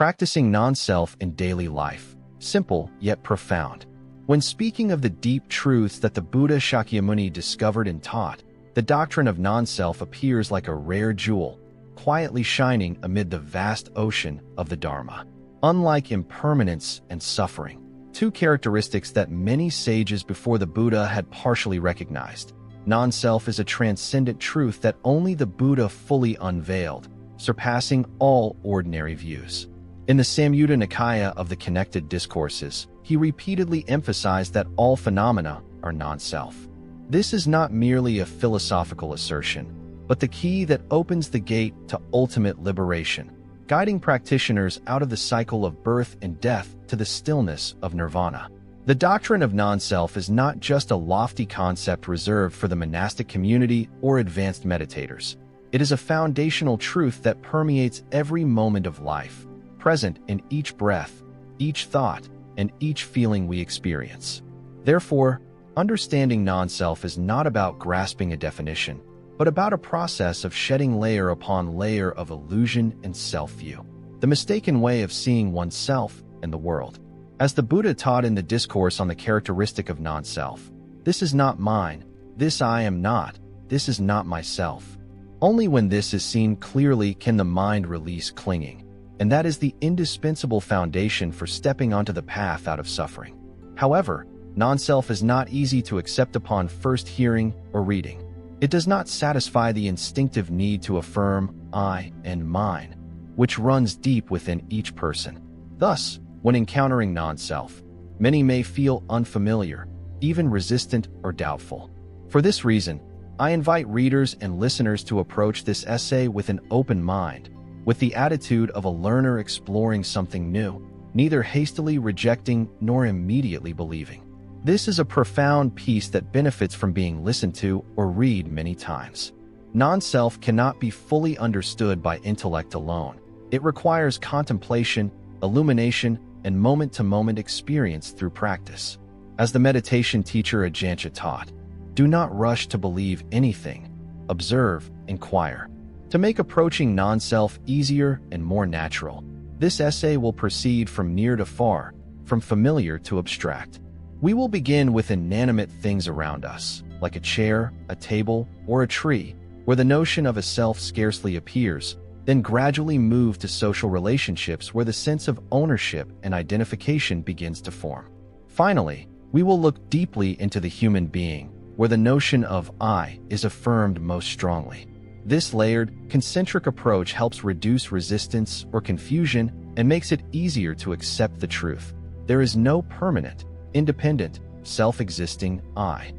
Practicing non-self in daily life, simple yet profound. When speaking of the deep truths that the Buddha Shakyamuni discovered and taught, the doctrine of non-self appears like a rare jewel, quietly shining amid the vast ocean of the Dharma. Unlike impermanence and suffering, two characteristics that many sages before the Buddha had partially recognized, non-self is a transcendent truth that only the Buddha fully unveiled, surpassing all ordinary views. In the Samyutta Nikaya of the Connected Discourses, he repeatedly emphasized that all phenomena are non-self. This is not merely a philosophical assertion, but the key that opens the gate to ultimate liberation, guiding practitioners out of the cycle of birth and death to the stillness of nirvana. The doctrine of non-self is not just a lofty concept reserved for the monastic community or advanced meditators. It is a foundational truth that permeates every moment of life, present in each breath, each thought, and each feeling we experience. Therefore, understanding non-self is not about grasping a definition, but about a process of shedding layer upon layer of illusion and self-view, the mistaken way of seeing oneself and the world. As the Buddha taught in the discourse on the characteristic of non-self, this is not mine, this I am not, this is not myself. Only when this is seen clearly can the mind release clinging, and that is the indispensable foundation for stepping onto the path out of suffering. However, non-self is not easy to accept upon first hearing or reading. It does not satisfy the instinctive need to affirm I and mine, which runs deep within each person. Thus, when encountering non-self, many may feel unfamiliar, even resistant or doubtful. For this reason, I invite readers and listeners to approach this essay with an open mind, with the attitude of a learner exploring something new, neither hastily rejecting nor immediately believing. This is a profound piece that benefits from being listened to or read many times. Non-self cannot be fully understood by intellect alone. It requires contemplation, illumination, and moment-to-moment experience through practice. As the meditation teacher Ajahn taught, do not rush to believe anything. Observe, inquire. To make approaching non-self easier and more natural, this essay will proceed from near to far, from familiar to abstract. We will begin with inanimate things around us, like a chair, a table, or a tree, where the notion of a self scarcely appears, then gradually move to social relationships where the sense of ownership and identification begins to form. Finally, we will look deeply into the human being, where the notion of I is affirmed most strongly. This layered, concentric approach helps reduce resistance or confusion and makes it easier to accept the truth. There is no permanent, independent, self-existing I.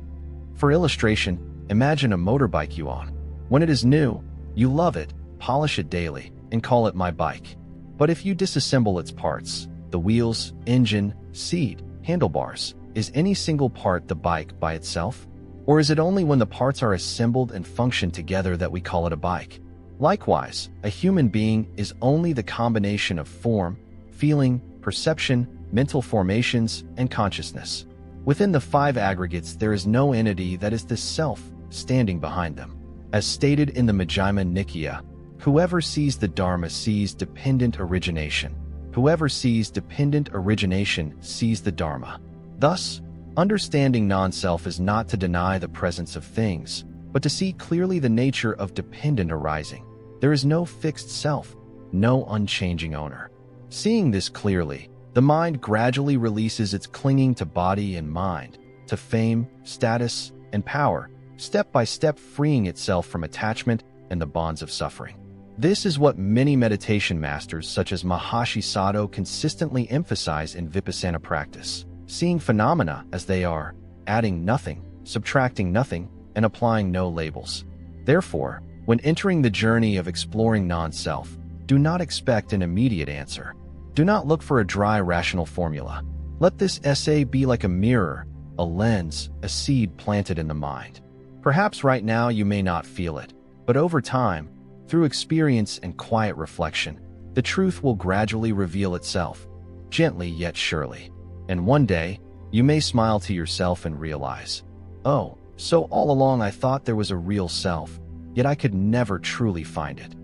For illustration, imagine a motorbike you own. When it is new, you love it, polish it daily, and call it my bike. But if you disassemble its parts, the wheels, engine, seat, handlebars, is any single part the bike by itself? Or is it only when the parts are assembled and function together that we call it a bike? Likewise, a human being is only the combination of form, feeling, perception, mental formations, and consciousness. Within the five aggregates, there is no entity that is the self standing behind them. As stated in the Majjhima Nikaya, whoever sees the Dharma sees dependent origination. Whoever sees dependent origination sees the Dharma. Thus, understanding non-self is not to deny the presence of things, but to see clearly the nature of dependent arising. There is no fixed self, no unchanging owner. Seeing this clearly, the mind gradually releases its clinging to body and mind, to fame, status, and power, step by step freeing itself from attachment and the bonds of suffering. This is what many meditation masters such as Maharishi Sayadaw consistently emphasize in Vipassana practice, seeing phenomena as they are, adding nothing, subtracting nothing, and applying no labels. Therefore, when entering the journey of exploring non-self, do not expect an immediate answer. Do not look for a dry rational formula. Let this essay be like a mirror, a lens, a seed planted in the mind. Perhaps right now you may not feel it, but over time, through experience and quiet reflection, the truth will gradually reveal itself, gently yet surely. And one day, you may smile to yourself and realize, oh, so all along I thought there was a real self, yet I could never truly find it.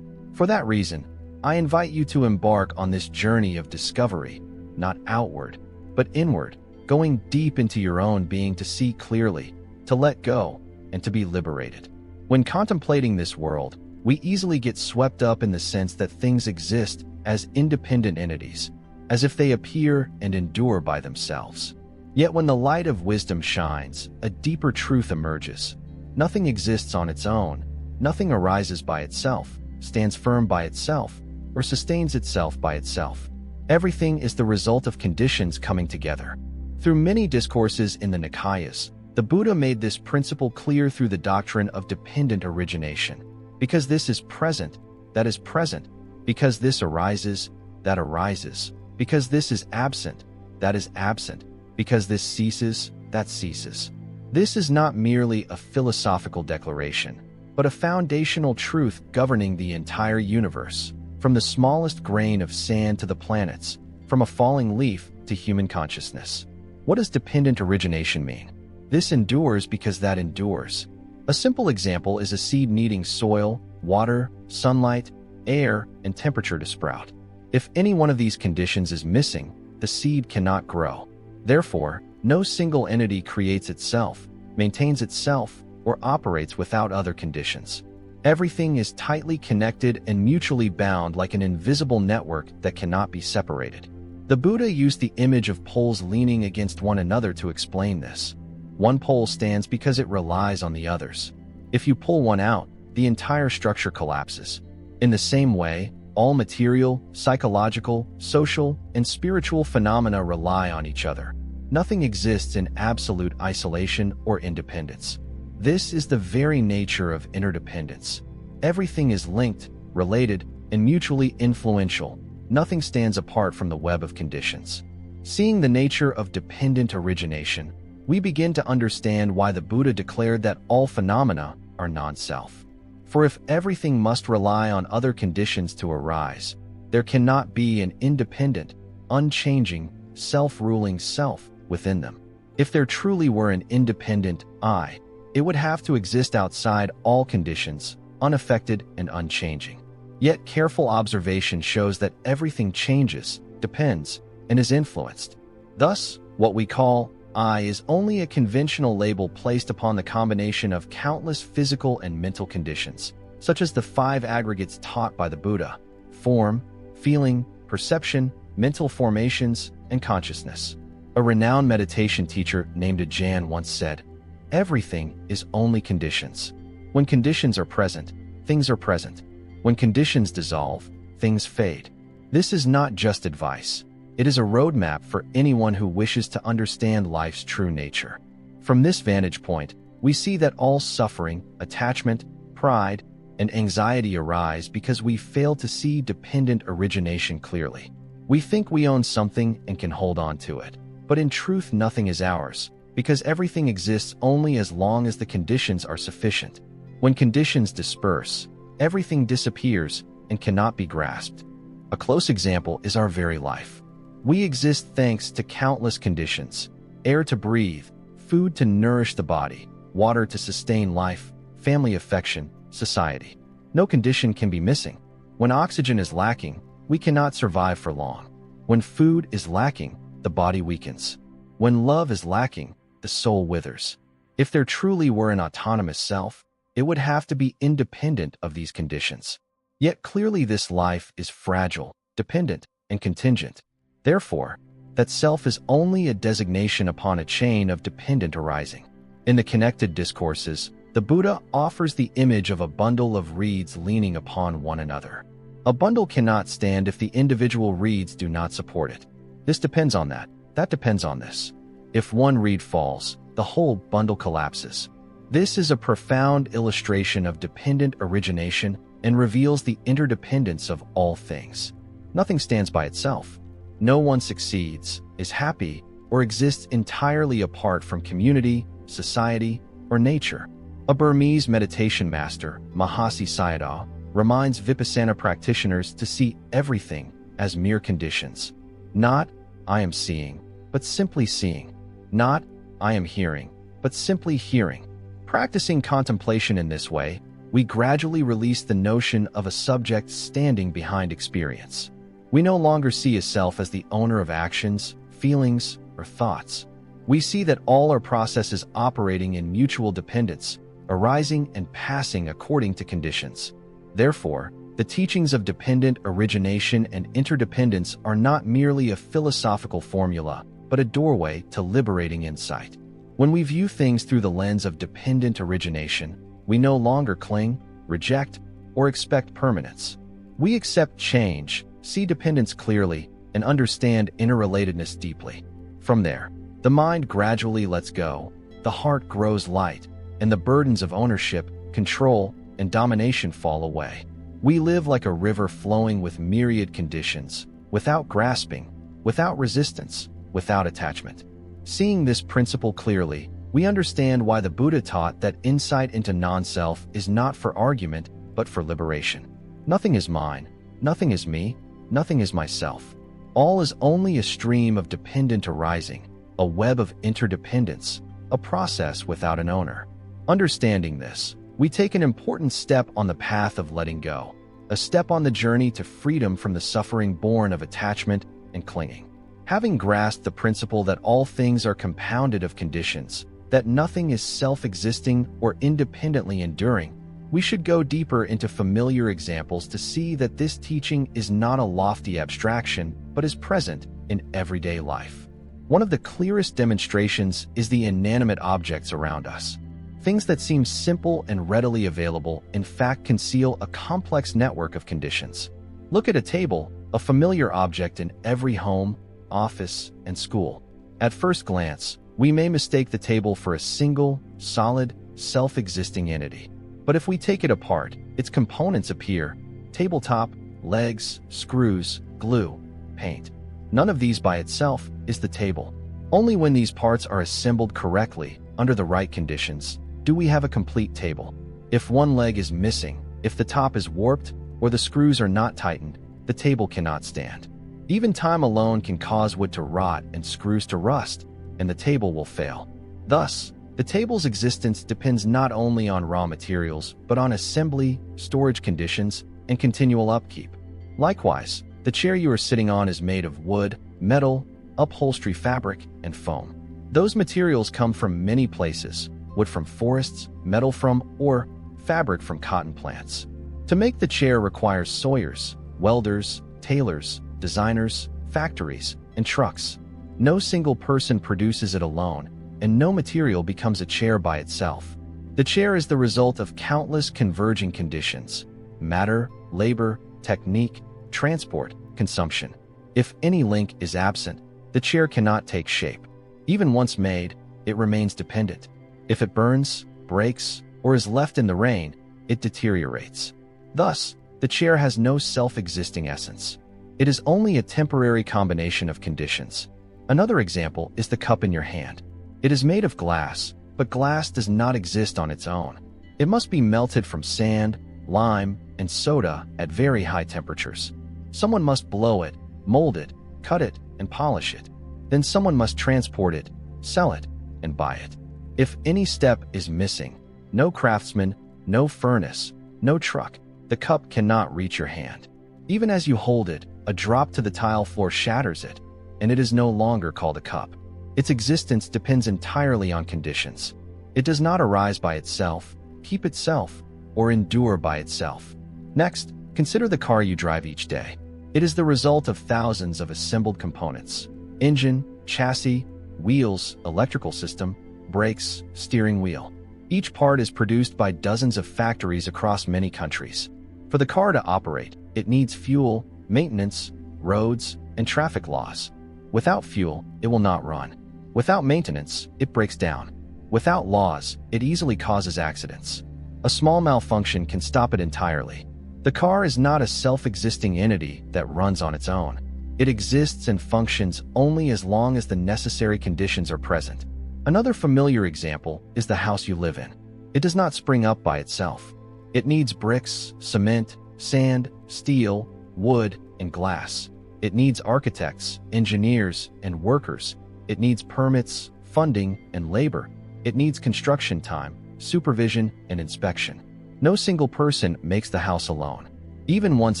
For that reason, I invite you to embark on this journey of discovery, not outward, but inward, going deep into your own being to see clearly, to let go, and to be liberated. When contemplating this world, we easily get swept up in the sense that things exist as independent entities, as if they appear and endure by themselves. Yet when the light of wisdom shines, a deeper truth emerges. Nothing exists on its own, nothing arises by itself, stands firm by itself, or sustains itself by itself. Everything is the result of conditions coming together. Through many discourses in the Nikayas, the Buddha made this principle clear through the doctrine of dependent origination. Because this is present, that is present. Because this arises, that arises. Because this is absent, that is absent. Because this ceases, that ceases. This is not merely a philosophical declaration, but a foundational truth governing the entire universe, from the smallest grain of sand to the planets, from a falling leaf to human consciousness. What does dependent origination mean? This endures because that endures. A simple example is a seed needing soil, water, sunlight, air, and temperature to sprout. If any one of these conditions is missing, the seed cannot grow. Therefore, no single entity creates itself, maintains itself, or operates without other conditions. Everything is tightly connected and mutually bound like an invisible network that cannot be separated. The Buddha used the image of poles leaning against one another to explain this. One pole stands because it relies on the others. If you pull one out, the entire structure collapses. In the same way, all material, psychological, social, and spiritual phenomena rely on each other. Nothing exists in absolute isolation or independence. This is the very nature of interdependence. Everything is linked, related, and mutually influential. Nothing stands apart from the web of conditions. Seeing the nature of dependent origination, we begin to understand why the Buddha declared that all phenomena are non-self. For if everything must rely on other conditions to arise, there cannot be an independent, unchanging, self-ruling self within them. If there truly were an independent I, it would have to exist outside all conditions, unaffected and unchanging. Yet careful observation shows that everything changes, depends, and is influenced. Thus, what we call I is only a conventional label placed upon the combination of countless physical and mental conditions, such as the 5 aggregates taught by the Buddha: form, feeling, perception, mental formations, and consciousness. A renowned meditation teacher named Ajahn once said, "Everything is only conditions. When conditions are present, things are present. When conditions dissolve, things fade." This is not just advice. It is a roadmap for anyone who wishes to understand life's true nature. From this vantage point, we see that all suffering, attachment, pride, and anxiety arise because we fail to see dependent origination clearly. We think we own something and can hold on to it. But in truth, nothing is ours, because everything exists only as long as the conditions are sufficient. When conditions disperse, everything disappears and cannot be grasped. A close example is our very life. We exist thanks to countless conditions: air to breathe, food to nourish the body, water to sustain life, family affection, society. No condition can be missing. When oxygen is lacking, we cannot survive for long. When food is lacking, the body weakens. When love is lacking, the soul withers. If there truly were an autonomous self, it would have to be independent of these conditions. Yet clearly this life is fragile, dependent, and contingent. Therefore, that self is only a designation upon a chain of dependent arising. In the connected discourses, the Buddha offers the image of a bundle of reeds leaning upon one another. A bundle cannot stand if the individual reeds do not support it. This depends on that depends on this. If one reed falls, the whole bundle collapses. This is a profound illustration of dependent origination and reveals the interdependence of all things. Nothing stands by itself. No one succeeds, is happy, or exists entirely apart from community, society, or nature. A Burmese meditation master, Mahasi Sayadaw, reminds Vipassana practitioners to see everything as mere conditions. Not, "I am seeing," but simply seeing. Not, "I am hearing," but simply hearing. Practicing contemplation in this way, we gradually release the notion of a subject standing behind experience. We no longer see a self as the owner of actions, feelings, or thoughts. We see that all are processes operating in mutual dependence, arising and passing according to conditions. Therefore, the teachings of dependent origination and interdependence are not merely a philosophical formula, but a doorway to liberating insight. When we view things through the lens of dependent origination, we no longer cling, reject, or expect permanence. We accept change, see dependence clearly, and understand interrelatedness deeply. From there, the mind gradually lets go, the heart grows light, and the burdens of ownership, control, and domination fall away. We live like a river flowing with myriad conditions, without grasping, without resistance, without attachment. Seeing this principle clearly, we understand why the Buddha taught that insight into non-self is not for argument, but for liberation. Nothing is mine, nothing is me, nothing is myself. All is only a stream of dependent arising, a web of interdependence, a process without an owner. Understanding this, we take an important step on the path of letting go, a step on the journey to freedom from the suffering born of attachment and clinging. Having grasped the principle that all things are compounded of conditions, that nothing is self-existing or independently enduring, we should go deeper into familiar examples to see that this teaching is not a lofty abstraction, but is present in everyday life. One of the clearest demonstrations is the inanimate objects around us. Things that seem simple and readily available, in fact, conceal a complex network of conditions. Look at a table, a familiar object in every home, office, and school. At first glance, we may mistake the table for a single, solid, self-existing entity. But if we take it apart, its components appear: tabletop, legs, screws, glue, paint. None of these by itself is the table. Only when these parts are assembled correctly, under the right conditions, do we have a complete table. If one leg is missing, if the top is warped, or the screws are not tightened, the table cannot stand. Even time alone can cause wood to rot and screws to rust, and the table will fail. Thus, the table's existence depends not only on raw materials, but on assembly, storage conditions, and continual upkeep. Likewise, the chair you are sitting on is made of wood, metal, upholstery fabric, and foam. Those materials come from many places: wood from forests, metal from, or fabric from cotton plants. To make the chair requires sawyers, welders, tailors, designers, factories, and trucks. No single person produces it alone, and no material becomes a chair by itself. The chair is the result of countless converging conditions: matter, labor, technique, transport, consumption. If any link is absent, the chair cannot take shape. Even once made, it remains dependent. If it burns, breaks, or is left in the rain, it deteriorates. Thus, the chair has no self-existing essence. It is only a temporary combination of conditions. Another example is the cup in your hand. It is made of glass, but glass does not exist on its own. It must be melted from sand, lime, and soda at very high temperatures. Someone must blow it, mold it, cut it, and polish it. Then someone must transport it, sell it, and buy it. If any step is missing, no craftsman, no furnace, no truck, the cup cannot reach your hand. Even as you hold it, a drop to the tile floor shatters it, and it is no longer called a cup. Its existence depends entirely on conditions. It does not arise by itself, keep itself, or endure by itself. Next, consider the car you drive each day. It is the result of thousands of assembled components: engine, chassis, wheels, electrical system, brakes, steering wheel. Each part is produced by dozens of factories across many countries. For the car to operate, it needs fuel, maintenance, roads, and traffic laws. Without fuel, it will not run. Without maintenance, it breaks down. Without laws, it easily causes accidents. A small malfunction can stop it entirely. The car is not a self-existing entity that runs on its own. It exists and functions only as long as the necessary conditions are present. Another familiar example is the house you live in. It does not spring up by itself. It needs bricks, cement, sand, steel, wood, and glass. It needs architects, engineers, and workers. It needs permits, funding, and labor. It needs construction time, supervision, and inspection. No single person makes the house alone. Even once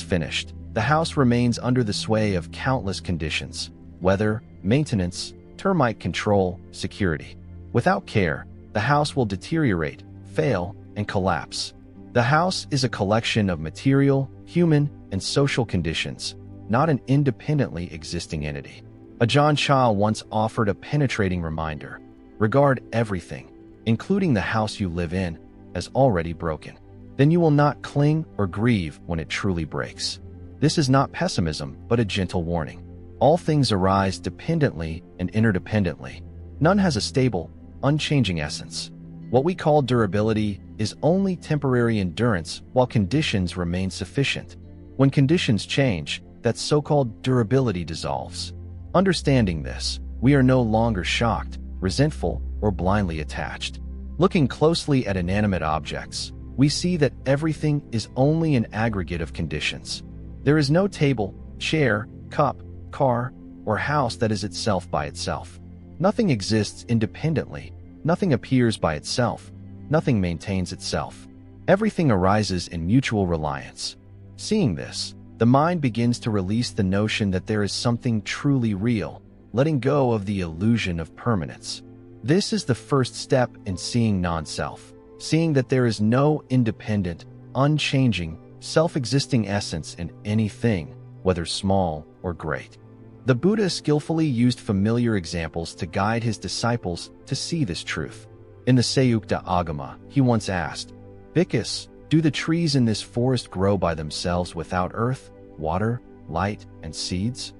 finished, the house remains under the sway of countless conditions: weather, maintenance, termite control, security. Without care, the house will deteriorate, fail, and collapse. The house is a collection of material, human, and social conditions, not an independently existing entity. Ajahn Chah once offered a penetrating reminder: regard everything, including the house you live in, as already broken. Then you will not cling or grieve when it truly breaks. This is not pessimism, but a gentle warning. All things arise dependently and interdependently. None has a stable, unchanging essence. What we call durability is only temporary endurance while conditions remain sufficient. When conditions change, that so-called durability dissolves. Understanding this, we are no longer shocked, resentful, or blindly attached. Looking closely at inanimate objects, we see that everything is only an aggregate of conditions. There is no table, chair, cup, car, or house that is itself by itself. Nothing exists independently. Nothing appears by itself. Nothing maintains itself. Everything arises in mutual reliance. Seeing this, the mind begins to release the notion that there is something truly real, letting go of the illusion of permanence. This is the first step in seeing non-self, seeing that there is no independent, unchanging, self-existing essence in anything, whether small or great. The Buddha skillfully used familiar examples to guide his disciples to see this truth. In the Sayukta Agama, he once asked, "Bhikkhus, do the trees in this forest grow by themselves without earth, water, light, and seeds?"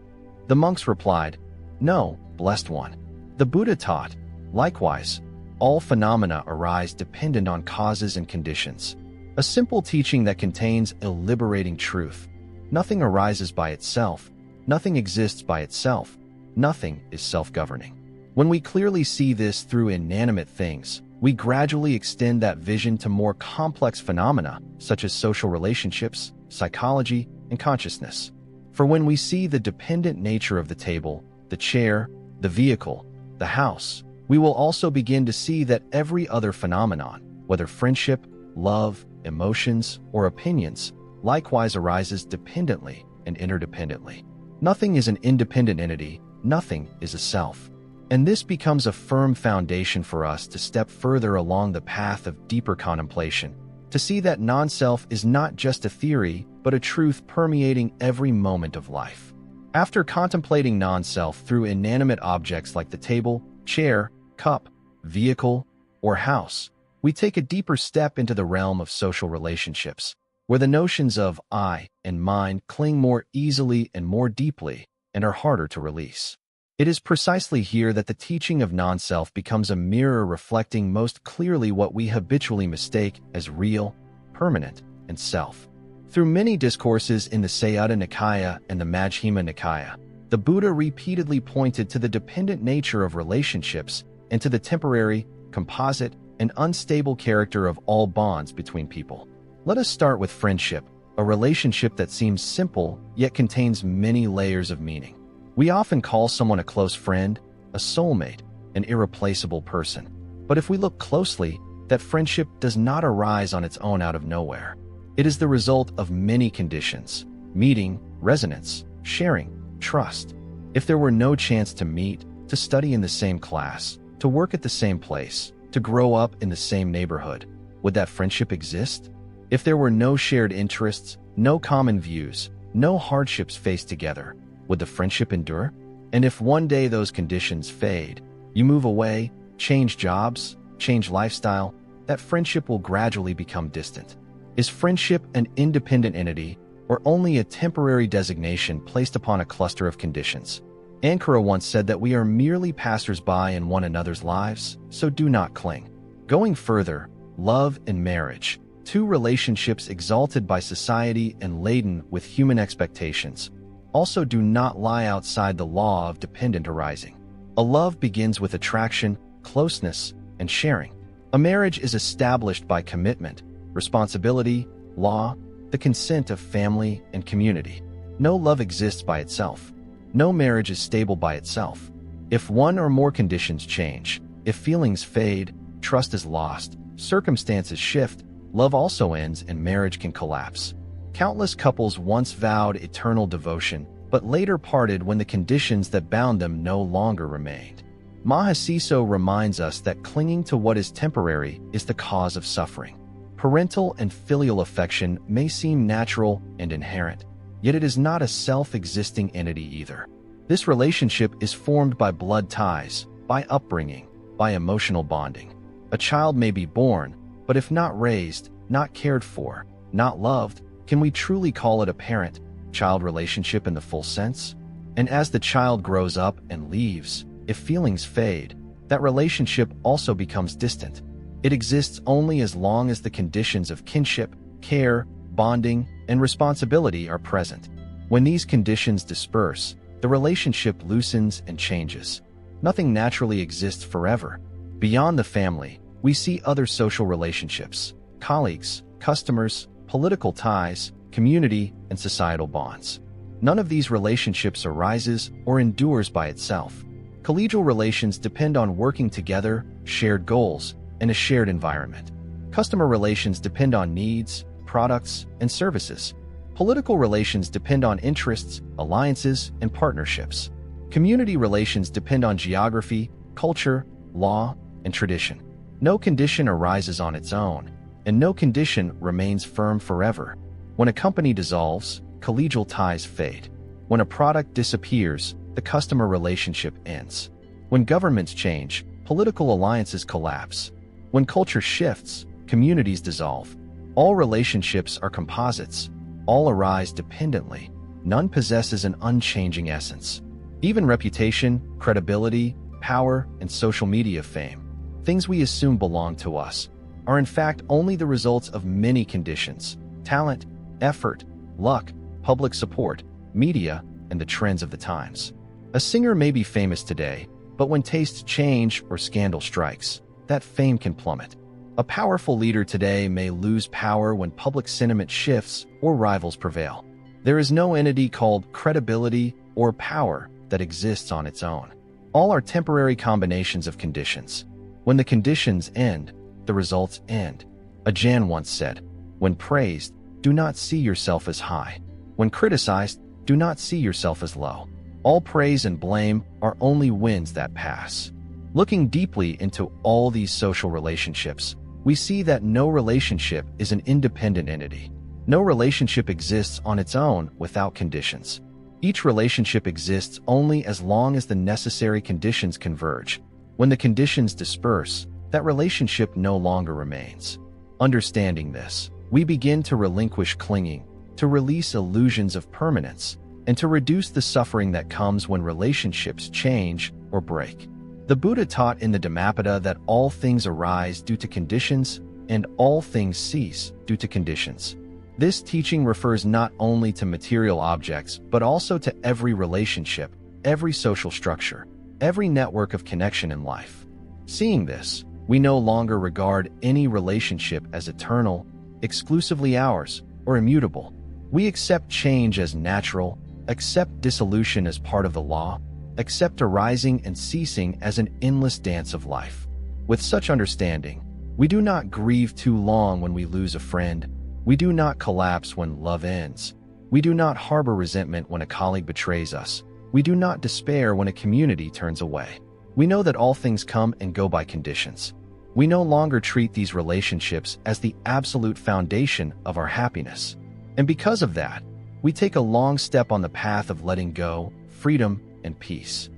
The monks replied, "No, blessed one." The Buddha taught, likewise, all phenomena arise dependent on causes and conditions. A simple teaching that contains a liberating truth. Nothing arises by itself. Nothing exists by itself. Nothing is self-governing. When we clearly see this through inanimate things, we gradually extend that vision to more complex phenomena, such as social relationships, psychology, and consciousness. For when we see the dependent nature of the table, the chair, the vehicle, the house, we will also begin to see that every other phenomenon, whether friendship, love, emotions, or opinions, likewise arises dependently and interdependently. Nothing is an independent entity, nothing is a self. And this becomes a firm foundation for us to step further along the path of deeper contemplation, to see that non-self is not just a theory, but a truth permeating every moment of life. After contemplating non-self through inanimate objects like the table, chair, cup, vehicle, or house, we take a deeper step into the realm of social relationships, where the notions of I and mine cling more easily and more deeply and are harder to release. It is precisely here that the teaching of non-self becomes a mirror reflecting most clearly what we habitually mistake as real, permanent, and self. Through many discourses in the Sayutta Nikaya and the Majjhima Nikaya, the Buddha repeatedly pointed to the dependent nature of relationships and to the temporary, composite, and unstable character of all bonds between people. Let us start with friendship, a relationship that seems simple yet contains many layers of meaning. We often call someone a close friend, a soulmate, an irreplaceable person. But if we look closely, that friendship does not arise on its own out of nowhere. It is the result of many conditions: meeting, resonance, sharing, trust. If there were no chance to meet, to study in the same class, to work at the same place, to grow up in the same neighborhood, would that friendship exist? If there were no shared interests, no common views, no hardships faced together, would the friendship endure? And if one day those conditions fade, you move away, change jobs, change lifestyle, that friendship will gradually become distant. Is friendship an independent entity, or only a temporary designation placed upon a cluster of conditions? Ankara once said that we are merely passers-by in one another's lives, so do not cling. Going further, love and marriage, two relationships exalted by society and laden with human expectations, also do not lie outside the law of dependent arising. A love begins with attraction, closeness, and sharing. A marriage is established by commitment, responsibility, law, the consent of family and community. No love exists by itself. No marriage is stable by itself. If one or more conditions change, if feelings fade, trust is lost, circumstances shift, Love also ends and marriage can collapse. Countless couples once vowed eternal devotion, but later parted when the conditions that bound them no longer remained. Mahasiso reminds us that clinging to what is temporary is the cause of suffering. Parental and filial affection may seem natural and inherent, yet it is not a self-existing entity either. This relationship is formed by blood ties, by upbringing, by emotional bonding. A child may be born, but if not raised, not cared for, not loved, can we truly call it a parent-child relationship in the full sense? And as the child grows up and leaves, if feelings fade, that relationship also becomes distant. It exists only as long as the conditions of kinship, care, bonding, and responsibility are present. When these conditions disperse, the relationship loosens and changes. Nothing naturally exists forever. Beyond the family, we see other social relationships: colleagues, customers, political ties, community, and societal bonds. None of these relationships arises or endures by itself. Collegial relations depend on working together, shared goals, and a shared environment. Customer relations depend on needs, products, and services. Political relations depend on interests, alliances, and partnerships. Community relations depend on geography, culture, law, and tradition. No condition arises on its own, and no condition remains firm forever. When a company dissolves, collegial ties fade. When a product disappears, the customer relationship ends. When governments change, political alliances collapse. When culture shifts, communities dissolve. All relationships are composites. All arise dependently. None possesses an unchanging essence. Even reputation, credibility, power, and social media fame, things we assume belong to us, are in fact only the results of many conditions: talent, effort, luck, public support, media, and the trends of the times. A singer may be famous today, but when tastes change or scandal strikes, that fame can plummet. A powerful leader today may lose power when public sentiment shifts or rivals prevail. There is no entity called credibility or power that exists on its own. All are temporary combinations of conditions. When the conditions end, the results end. Ajahn once said, "When praised, do not see yourself as high. When criticized, do not see yourself as low. All praise and blame are only winds that pass." Looking deeply into all these social relationships, we see that no relationship is an independent entity. No relationship exists on its own without conditions. Each relationship exists only as long as the necessary conditions converge. When the conditions disperse, that relationship no longer remains. Understanding this, we begin to relinquish clinging, to release illusions of permanence, and to reduce the suffering that comes when relationships change or break. The Buddha taught in the Dhammapada that all things arise due to conditions and all things cease due to conditions. This teaching refers not only to material objects, but also to every relationship, every social structure, every network of connection in life. Seeing this, we no longer regard any relationship as eternal, exclusively ours, or immutable. We accept change as natural, accept dissolution as part of the law, accept arising and ceasing as an endless dance of life. With such understanding, we do not grieve too long when we lose a friend. We do not collapse when love ends. We do not harbor resentment when a colleague betrays us. We do not despair when a community turns away. We know that all things come and go by conditions. We no longer treat these relationships as the absolute foundation of our happiness. And because of that, we take a long step on the path of letting go, freedom, and peace.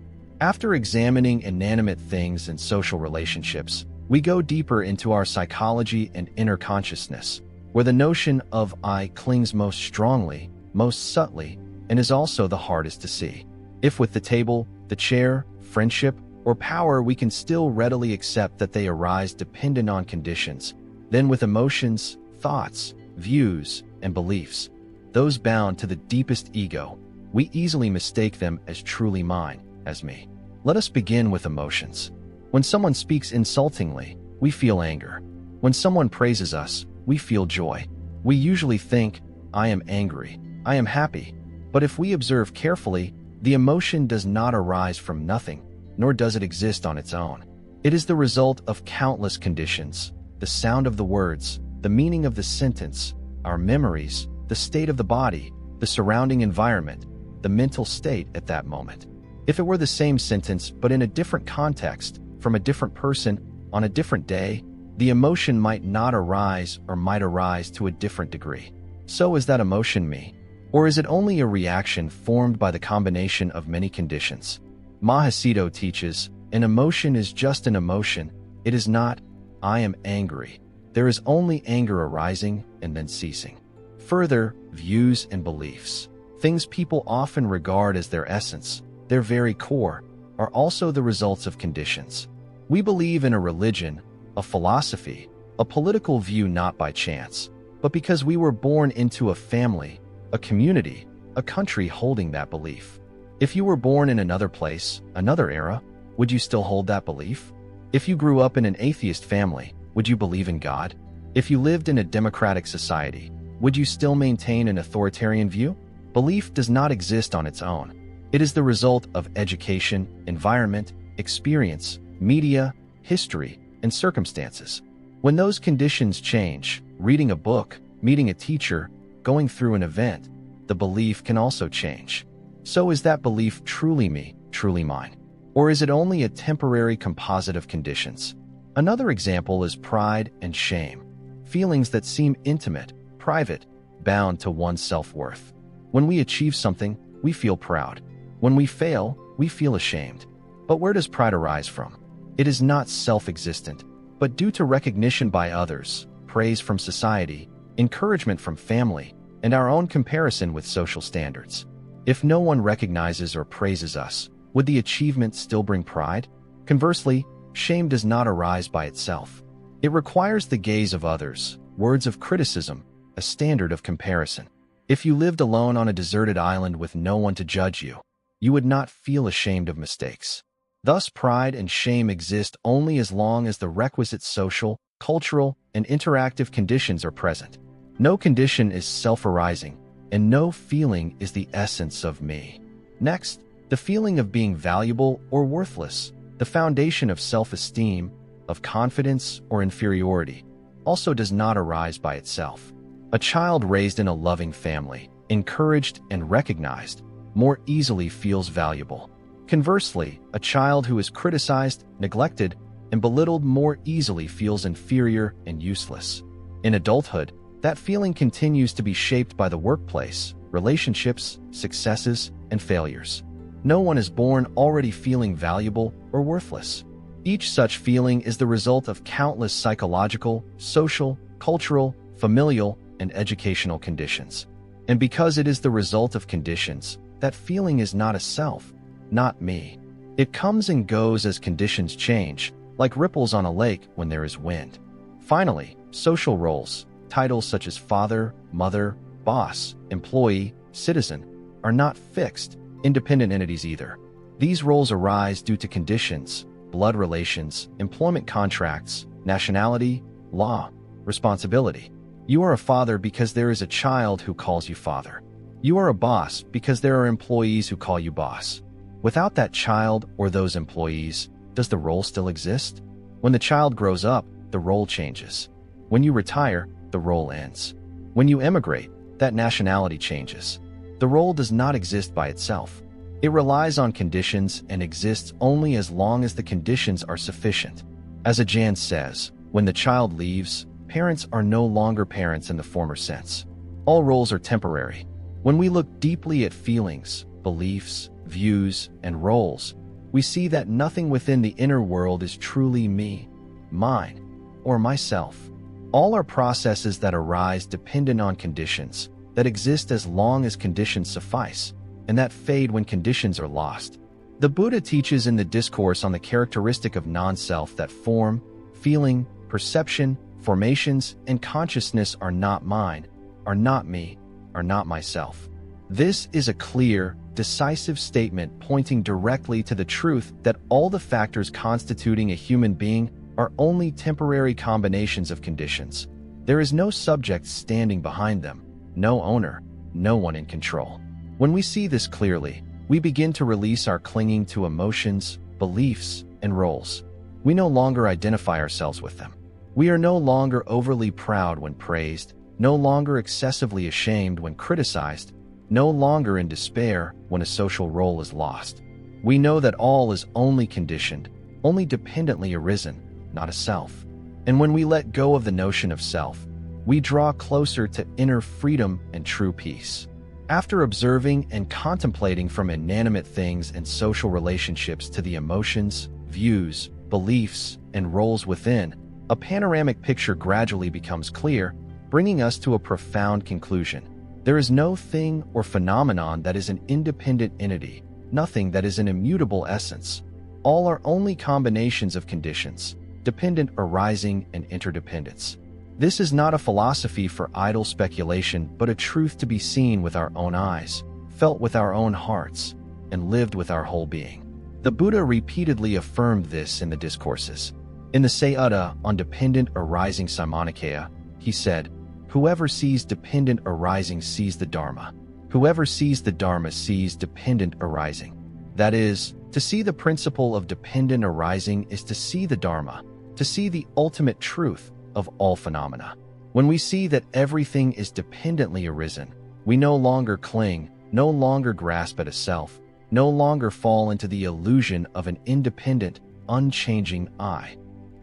After examining inanimate things and social relationships, we go deeper into our psychology and inner consciousness, where the notion of I clings most strongly, most subtly, and is also the hardest to see. If with the table, the chair, friendship, or power we can still readily accept that they arise dependent on conditions, then with emotions, thoughts, views, and beliefs, those bound to the deepest ego, we easily mistake them as truly mine, as me. Let us begin with emotions. When someone speaks insultingly, we feel anger. When someone praises us, we feel joy. We usually think, I am angry, I am happy. But if we observe carefully, the emotion does not arise from nothing, nor does it exist on its own. It is the result of countless conditions: the sound of the words, the meaning of the sentence, our memories, the state of the body, the surrounding environment, the mental state at that moment. If it were the same sentence but in a different context, from a different person, on a different day, the emotion might not arise or might arise to a different degree. So is that emotion me? Or is it only a reaction formed by the combination of many conditions? Mahasiddha teaches, an emotion is just an emotion. It is not, I am angry. There is only anger arising and then ceasing. Further, views and beliefs, things people often regard as their essence, their very core, are also the results of conditions. We believe in a religion, a philosophy, a political view not by chance, but because we were born into a family, a community, a country holding that belief. If you were born in another place, another era, would you still hold that belief? If you grew up in an atheist family, would you believe in God? If you lived in a democratic society, would you still maintain an authoritarian view? Belief does not exist on its own. It is the result of education, environment, experience, media, history, and circumstances. When those conditions change, reading a book, meeting a teacher, going through an event, the belief can also change. So is that belief truly me, truly mine? Or is it only a temporary composite of conditions? Another example is pride and shame, feelings that seem intimate, private, bound to one's self-worth. When we achieve something, we feel proud. When we fail, we feel ashamed. But where does pride arise from? It is not self-existent, but due to recognition by others, praise from society, encouragement from family, and our own comparison with social standards. If no one recognizes or praises us, would the achievement still bring pride? Conversely, shame does not arise by itself. It requires the gaze of others, words of criticism, a standard of comparison. If you lived alone on a deserted island with no one to judge you, you would not feel ashamed of mistakes. Thus, pride and shame exist only as long as the requisite social, cultural, and interactive conditions are present. No condition is self-arising, and no feeling is the essence of me. Next, the feeling of being valuable or worthless, the foundation of self-esteem, of confidence or inferiority, also does not arise by itself. A child raised in a loving family, encouraged and recognized, more easily feels valuable. Conversely, a child who is criticized, neglected, and belittled more easily feels inferior and useless. In adulthood, that feeling continues to be shaped by the workplace, relationships, successes, and failures. No one is born already feeling valuable or worthless. Each such feeling is the result of countless psychological, social, cultural, familial, and educational conditions. And because it is the result of conditions, that feeling is not a self, not me. It comes and goes as conditions change, like ripples on a lake when there is wind. Finally, social roles, titles such as father, mother, boss, employee, citizen, are not fixed, independent entities either. These roles arise due to conditions, blood relations, employment contracts, nationality, law, responsibility. You are a father because there is a child who calls you father. You are a boss because there are employees who call you boss. Without that child or those employees, does the role still exist? When the child grows up, the role changes. When you retire, the role ends. When you emigrate, that nationality changes. The role does not exist by itself. It relies on conditions and exists only as long as the conditions are sufficient. As Ajahn says, when the child leaves, parents are no longer parents in the former sense. All roles are temporary. When we look deeply at feelings, beliefs, views, and roles, we see that nothing within the inner world is truly me, mine, or myself. All are processes that arise dependent on conditions, that exist as long as conditions suffice, and that fade when conditions are lost. The Buddha teaches in the Discourse on the Characteristic of Non-Self that form, feeling, perception, formations, and consciousness are not mine, are not me, are not myself. This is a clear, decisive statement pointing directly to the truth that all the factors constituting a human being are only temporary combinations of conditions. There is no subject standing behind them, no owner, no one in control. When we see this clearly, we begin to release our clinging to emotions, beliefs, and roles. We no longer identify ourselves with them. We are no longer overly proud when praised, no longer excessively ashamed when criticized, no longer in despair when a social role is lost. We know that all is only conditioned, only dependently arisen, not a self. And when we let go of the notion of self, we draw closer to inner freedom and true peace. After observing and contemplating from inanimate things and social relationships to the emotions, views, beliefs, and roles within, a panoramic picture gradually becomes clear, bringing us to a profound conclusion. There is no thing or phenomenon that is an independent entity, nothing that is an immutable essence. All are only combinations of conditions, dependent arising and interdependence. This is not a philosophy for idle speculation, but a truth to be seen with our own eyes, felt with our own hearts, and lived with our whole being. The Buddha repeatedly affirmed this in the discourses. In the Sutta on dependent arising Samanikaya, he said, "Whoever sees dependent arising sees the Dharma. Whoever sees the Dharma sees dependent arising." That is, to see the principle of dependent arising is to see the Dharma, to see the ultimate truth of all phenomena. When we see that everything is dependently arisen, we no longer cling, no longer grasp at a self, no longer fall into the illusion of an independent, unchanging I.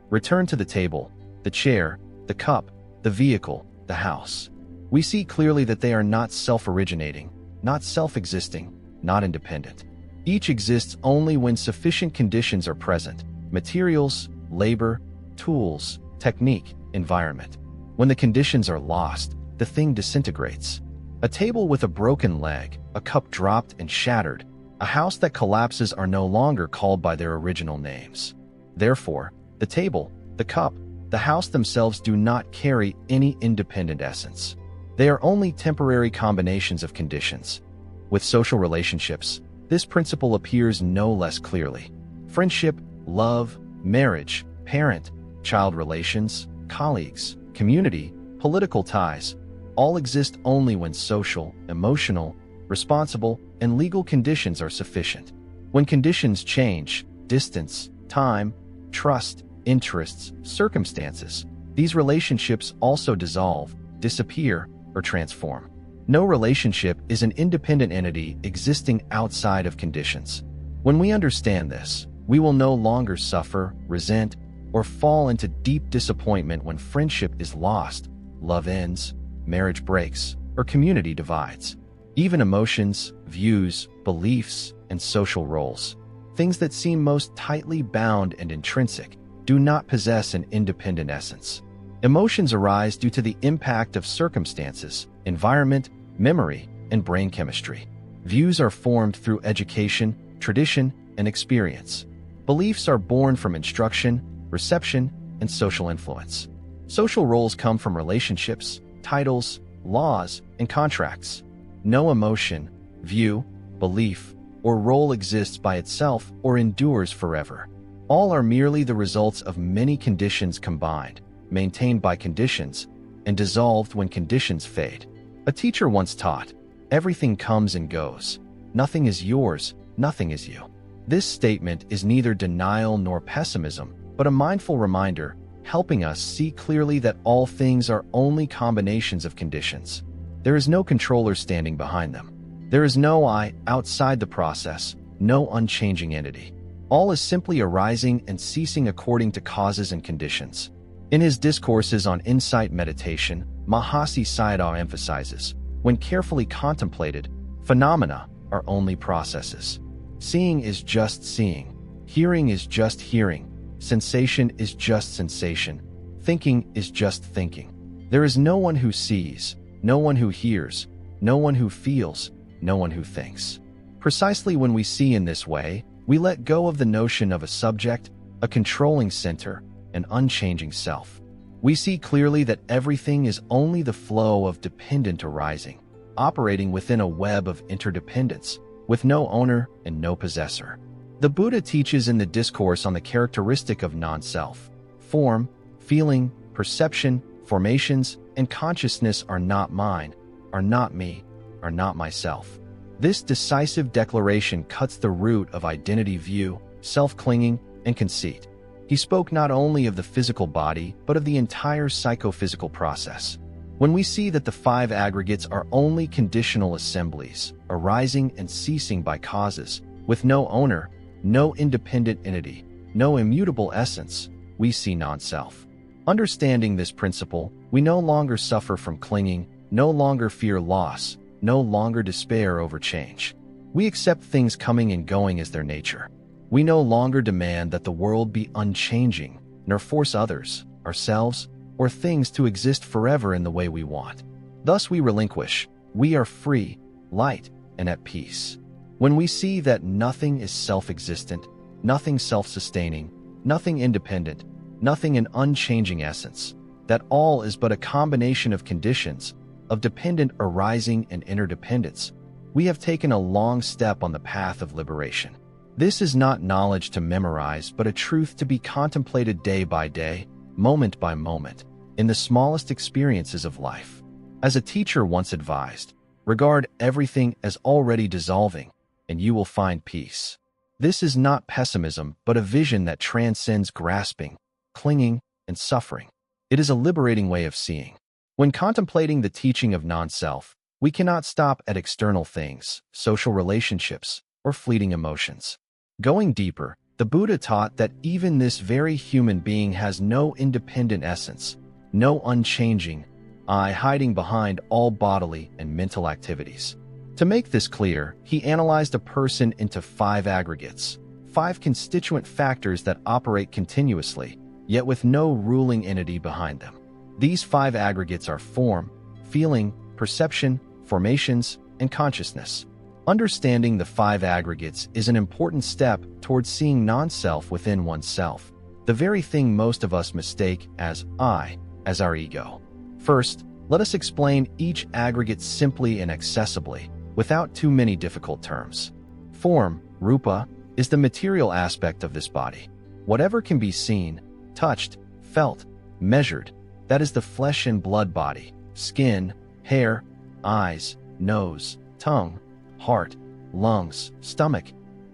Return to the table, the chair, the cup, the vehicle, the house. We see clearly that they are not self-originating, not self-existing, not independent. Each exists only when sufficient conditions are present: materials, labor, tools, technique, environment. When the conditions are lost, the thing disintegrates. A table with a broken leg, a cup dropped and shattered, a house that collapses are no longer called by their original names. Therefore, the table, the cup, the house themselves do not carry any independent essence. They are only temporary combinations of conditions. With social relationships, this principle appears no less clearly. Friendship, love, marriage, parent-child relations, colleagues, community, political ties, all exist only when social, emotional, responsible, and legal conditions are sufficient. When conditions change, distance, time, trust, interests, circumstances, these relationships also dissolve, disappear, or transform. No relationship is an independent entity existing outside of conditions. When we understand this, we will no longer suffer, resent, or fall into deep disappointment when friendship is lost, love ends, marriage breaks, or community divides. Even emotions, views, beliefs, and social roles, things that seem most tightly bound and intrinsic, do not possess an independent essence. Emotions arise due to the impact of circumstances, environment, memory, and brain chemistry. Views are formed through education, tradition, and experience. Beliefs are born from instruction, reception, and social influence. Social roles come from relationships, titles, laws, and contracts. No emotion, view, belief, or role exists by itself or endures forever. All are merely the results of many conditions combined, maintained by conditions, and dissolved when conditions fade. A teacher once taught, "Everything comes and goes. Nothing is yours, nothing is you." This statement is neither denial nor pessimism, but a mindful reminder, helping us see clearly that all things are only combinations of conditions. There is no controller standing behind them. There is no I outside the process, no unchanging entity. All is simply arising and ceasing according to causes and conditions. In his discourses on insight meditation, Mahasi Sayadaw emphasizes, when carefully contemplated, phenomena are only processes. Seeing is just seeing. Hearing is just hearing. Sensation is just sensation. Thinking is just thinking. There is no one who sees, no one who hears, no one who feels, no one who thinks. Precisely when we see in this way, we let go of the notion of a subject, a controlling center, an unchanging self. We see clearly that everything is only the flow of dependent arising, operating within a web of interdependence, with no owner and no possessor. The Buddha teaches in the discourse on the characteristic of non-self. Form, feeling, perception, formations, and consciousness are not mine, are not me, are not myself. This decisive declaration cuts the root of identity view, self-clinging, and conceit. He spoke not only of the physical body, but of the entire psychophysical process. When we see that the five aggregates are only conditional assemblies, arising and ceasing by causes, with no owner, no independent entity, no immutable essence, we see non-self. Understanding this principle, we no longer suffer from clinging, no longer fear loss, no longer despair over change. We accept things coming and going as their nature. We no longer demand that the world be unchanging, nor force others, ourselves, or things to exist forever in the way we want. Thus we relinquish. We are free, light, and at peace. When we see that nothing is self-existent, nothing self-sustaining, nothing independent, nothing an unchanging essence, that all is but a combination of conditions, of dependent arising and interdependence, we have taken a long step on the path of liberation. This is not knowledge to memorize, but a truth to be contemplated day by day, moment by moment, in the smallest experiences of life. As a teacher once advised, regard everything as already dissolving, and you will find peace. This is not pessimism, but a vision that transcends grasping, clinging, and suffering. It is a liberating way of seeing. When contemplating the teaching of non-self, we cannot stop at external things, social relationships, or fleeting emotions. Going deeper, the Buddha taught that even this very human being has no independent essence, no unchanging I hiding behind all bodily and mental activities. To make this clear, he analyzed a person into five aggregates, five constituent factors that operate continuously, yet with no ruling entity behind them. These five aggregates are form, feeling, perception, formations, and consciousness. Understanding the five aggregates is an important step towards seeing non-self within oneself, the very thing most of us mistake as I, as our ego. First, let us explain each aggregate simply and accessibly, without too many difficult terms. Form, rupa, is the material aspect of this body. Whatever can be seen, touched, felt, measured, that is the flesh and blood body, skin, hair, eyes, nose, tongue, heart, lungs, stomach,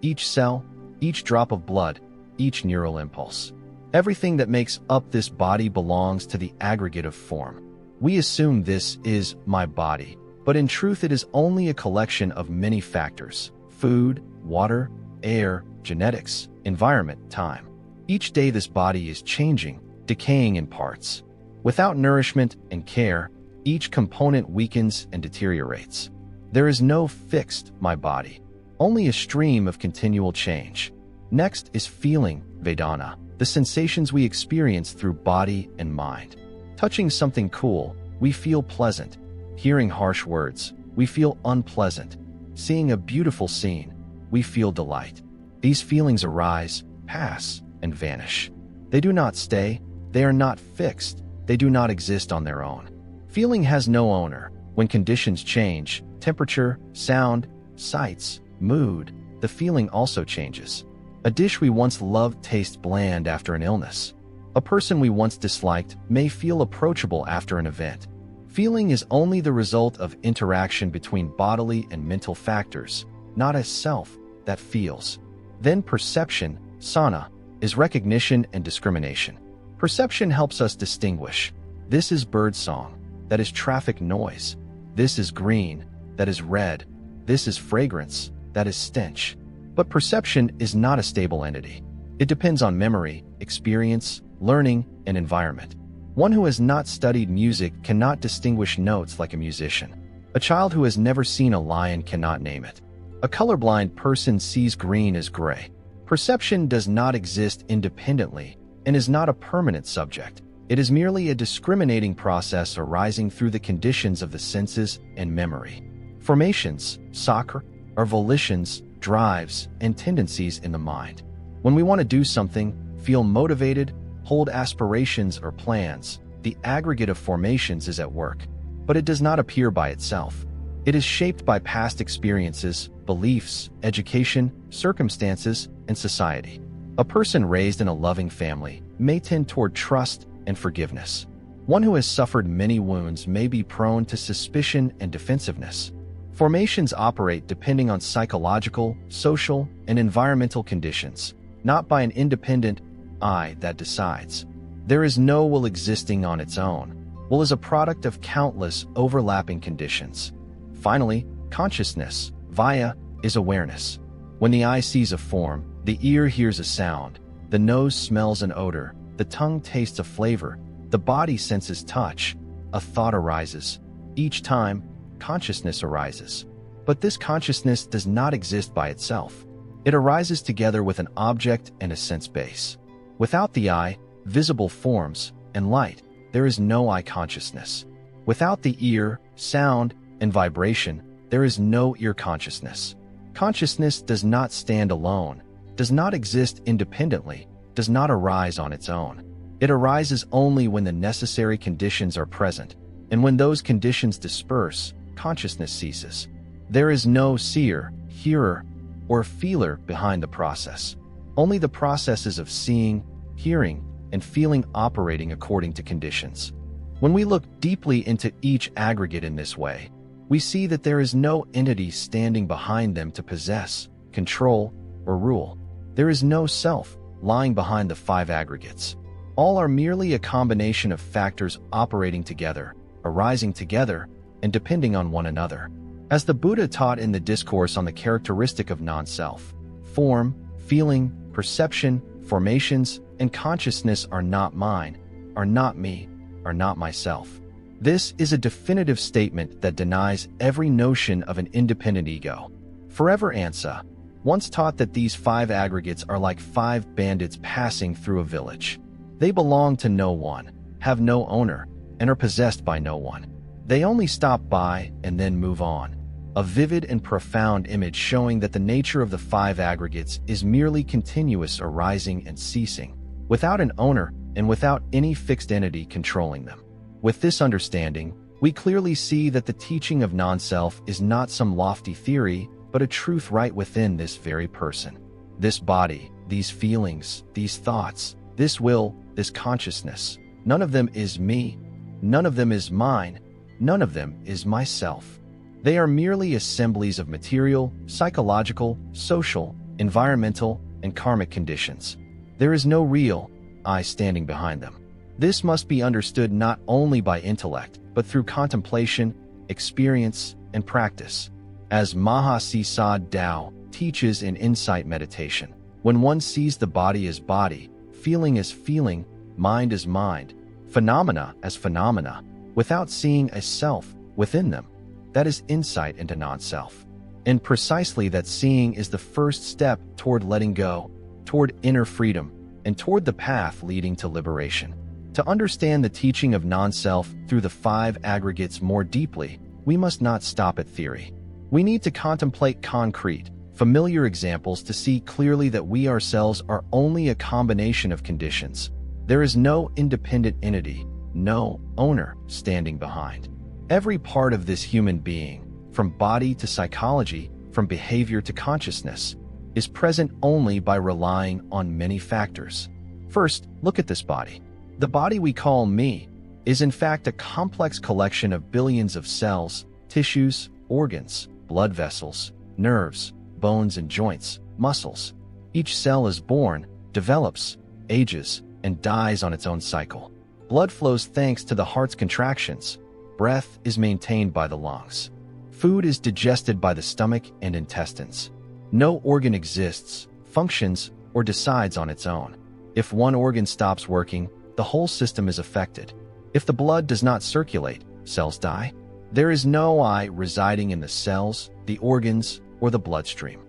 each cell, each drop of blood, each neural impulse. Everything that makes up this body belongs to the aggregate of form. We assume this is my body, but in truth it is only a collection of many factors: food, water, air, genetics, environment, time. Each day this body is changing, decaying in parts. Without nourishment and care, each component weakens and deteriorates. There is no fixed my body, only a stream of continual change. Next is feeling, Vedana, the sensations we experience through body and mind. Touching something cool, we feel pleasant. Hearing harsh words, we feel unpleasant. Seeing a beautiful scene, we feel delight. These feelings arise, pass, and vanish. They do not stay, they are not fixed, they do not exist on their own. Feeling has no owner. When conditions change, temperature, sound, sights, mood, the feeling also changes. A dish we once loved tastes bland after an illness. A person we once disliked may feel approachable after an event. Feeling is only the result of interaction between bodily and mental factors, not a self that feels. Then perception, sana, is recognition and discrimination. Perception helps us distinguish. This is bird song, that is traffic noise. This is green, that is red. This is fragrance, that is stench. But perception is not a stable entity. It depends on memory, experience, learning, and environment. One who has not studied music cannot distinguish notes like a musician. A child who has never seen a lion cannot name it. A colorblind person sees green as gray. Perception does not exist independently and is not a permanent subject. It is merely a discriminating process arising through the conditions of the senses and memory. Formations, soccer, are volitions, drives, and tendencies in the mind. When we want to do something, feel motivated, hold aspirations or plans, the aggregate of formations is at work, but it does not appear by itself. It is shaped by past experiences, beliefs, education, circumstances, and society. A person raised in a loving family may tend toward trust and forgiveness. One who has suffered many wounds may be prone to suspicion and defensiveness. Formations operate depending on psychological, social, and environmental conditions, not by an independent, I that decides. There is no will existing on its own. Will is a product of countless overlapping conditions. Finally, consciousness, via, is awareness. When the eye sees a form, the ear hears a sound, the nose smells an odor, the tongue tastes a flavor, the body senses touch, a thought arises. Each time, consciousness arises. But this consciousness does not exist by itself. It arises together with an object and a sense base. Without the eye, visible forms, and light, there is no eye consciousness. Without the ear, sound, and vibration, there is no ear consciousness. Consciousness does not stand alone, does not exist independently, does not arise on its own. It arises only when the necessary conditions are present, and when those conditions disperse, consciousness ceases. There is no seer, hearer, or feeler behind the process. Only the processes of seeing, hearing, and feeling operating according to conditions. When we look deeply into each aggregate in this way, we see that there is no entity standing behind them to possess, control, or rule. There is no self lying behind the five aggregates. All are merely a combination of factors operating together, arising together, and depending on one another. As the Buddha taught in the discourse on the characteristic of non-self, form, feeling, perception, formations, and consciousness are not mine, are not me, are not myself. This is a definitive statement that denies every notion of an independent ego. Forever Ansa once taught that these five aggregates are like five bandits passing through a village. They belong to no one, have no owner, and are possessed by no one. They only stop by and then move on. A vivid and profound image showing that the nature of the five aggregates is merely continuous arising and ceasing, without an owner and without any fixed entity controlling them. With this understanding, we clearly see that the teaching of non-self is not some lofty theory, but a truth right within this very person. This body, these feelings, these thoughts, this will, this consciousness, none of them is me, none of them is mine, none of them is myself. They are merely assemblies of material, psychological, social, environmental, and karmic conditions. There is no real I standing behind them. This must be understood not only by intellect, but through contemplation, experience, and practice. As Mahasi Dao teaches in Insight Meditation, when one sees the body as body, feeling as feeling, mind as mind, phenomena as phenomena, without seeing a self within them, that is insight into non-self. And precisely that seeing is the first step toward letting go, toward inner freedom, and toward the path leading to liberation. To understand the teaching of non-self through the five aggregates more deeply, we must not stop at theory. We need to contemplate concrete, familiar examples to see clearly that we ourselves are only a combination of conditions. There is no independent entity, no owner standing behind. Every part of this human being, from body to psychology, from behavior to consciousness, is present only by relying on many factors. First, look at this body. The body we call me is in fact a complex collection of billions of cells, tissues, organs, blood vessels, nerves, bones and joints, muscles. Each cell is born, develops, ages, and dies on its own cycle. Blood flows thanks to the heart's contractions. Breath is maintained by the lungs. Food is digested by the stomach and intestines. No organ exists, functions, or decides on its own. If one organ stops working, the whole system is affected. If the blood does not circulate, cells die. There is no I residing in the cells, the organs, or the bloodstream.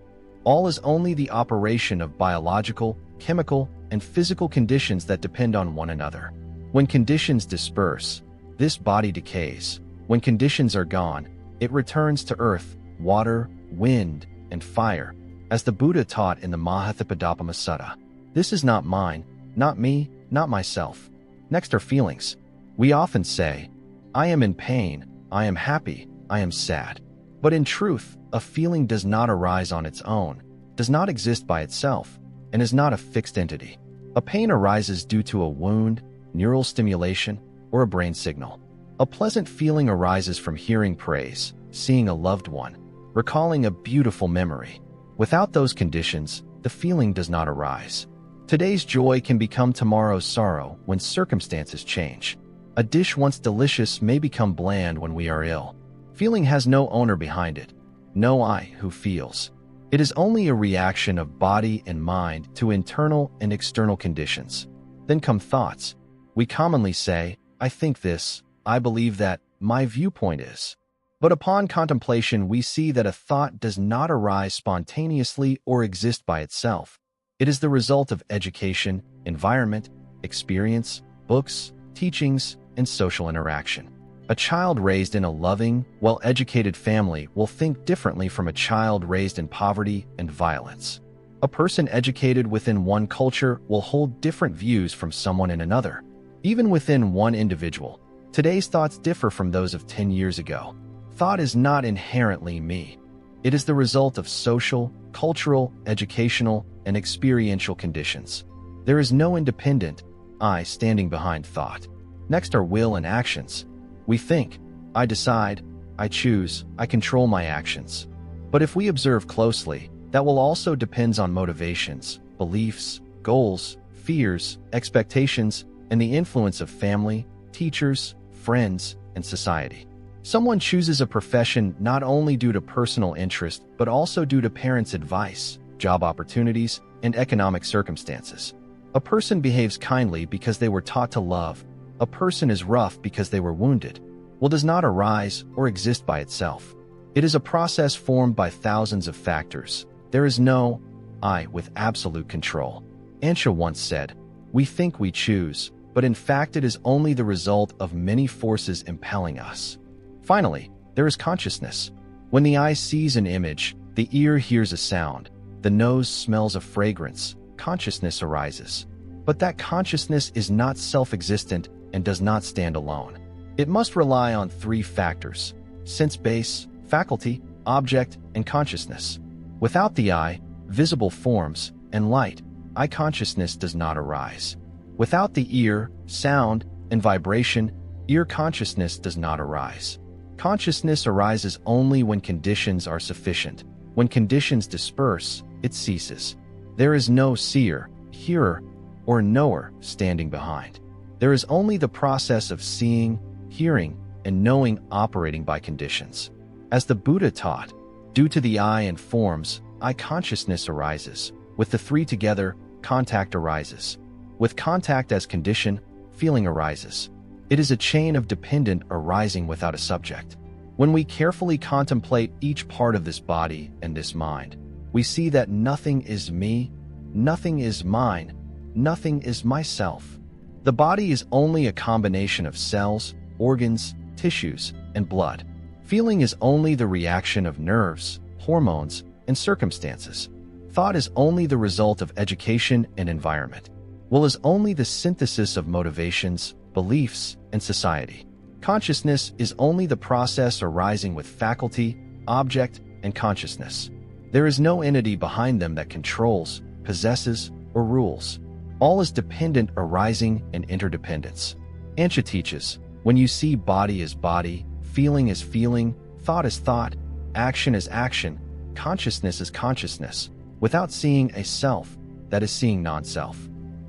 All is only the operation of biological, chemical, and physical conditions that depend on one another. When conditions disperse, this body decays. When conditions are gone, it returns to earth, water, wind, and fire, as the Buddha taught in the Mahathipadapama Sutta. This is not mine, not me, not myself. Next are feelings. We often say, I am in pain, I am happy, I am sad. But in truth, a feeling does not arise on its own, does not exist by itself, and is not a fixed entity. A pain arises due to a wound, neural stimulation, or a brain signal. A pleasant feeling arises from hearing praise, seeing a loved one, recalling a beautiful memory. Without those conditions, the feeling does not arise. Today's joy can become tomorrow's sorrow when circumstances change. A dish once delicious may become bland when we are ill. Feeling has no owner behind it, no I who feels. It is only a reaction of body and mind to internal and external conditions. Then come thoughts. We commonly say, I think this, I believe that, my viewpoint is. But upon contemplation, we see that a thought does not arise spontaneously or exist by itself. It is the result of education, environment, experience, books, teachings, and social interaction. A child raised in a loving, well-educated family will think differently from a child raised in poverty and violence. A person educated within one culture will hold different views from someone in another. Even within one individual, today's thoughts differ from those of 10 years ago. Thought is not inherently me. It is the result of social, cultural, educational, and experiential conditions. There is no independent I standing behind thought. Next are will and actions. We think, I decide, I choose, I control my actions. But if we observe closely, that will also depends on motivations, beliefs, goals, fears, expectations, and the influence of family, teachers, friends, and society. Someone chooses a profession not only due to personal interest, but also due to parents' advice, job opportunities, and economic circumstances. A person behaves kindly because they were taught to love. A person is rough because they were wounded. Will does not arise or exist by itself. It is a process formed by thousands of factors. There is no I with absolute control. Anatta once said, we think we choose, but in fact it is only the result of many forces impelling us. Finally, there is consciousness. When the eye sees an image, the ear hears a sound, the nose smells a fragrance, consciousness arises. But that consciousness is not self-existent and does not stand alone. It must rely on three factors: sense base, faculty, object, and consciousness. Without the eye, visible forms, and light, eye consciousness does not arise. Without the ear, sound, and vibration, ear consciousness does not arise. Consciousness arises only when conditions are sufficient. When conditions disperse, it ceases. There is no seer, hearer, or knower standing behind. There is only the process of seeing, hearing, and knowing operating by conditions. As the Buddha taught, due to the eye and forms, eye consciousness arises. With the three together, contact arises. With contact as condition, feeling arises. It is a chain of dependent arising without a subject. When we carefully contemplate each part of this body and this mind, we see that nothing is me, nothing is mine, nothing is myself. The body is only a combination of cells, organs, tissues, and blood. Feeling is only the reaction of nerves, hormones, and circumstances. Thought is only the result of education and environment. Will is only the synthesis of motivations, beliefs, and society. Consciousness is only the process arising with faculty, object, and consciousness. There is no entity behind them that controls, possesses, or rules. All is dependent arising and interdependence. Anatta teaches, when you see body as body, feeling as feeling, thought as thought, action as action, consciousness as consciousness, without seeing a self, that is seeing non-self.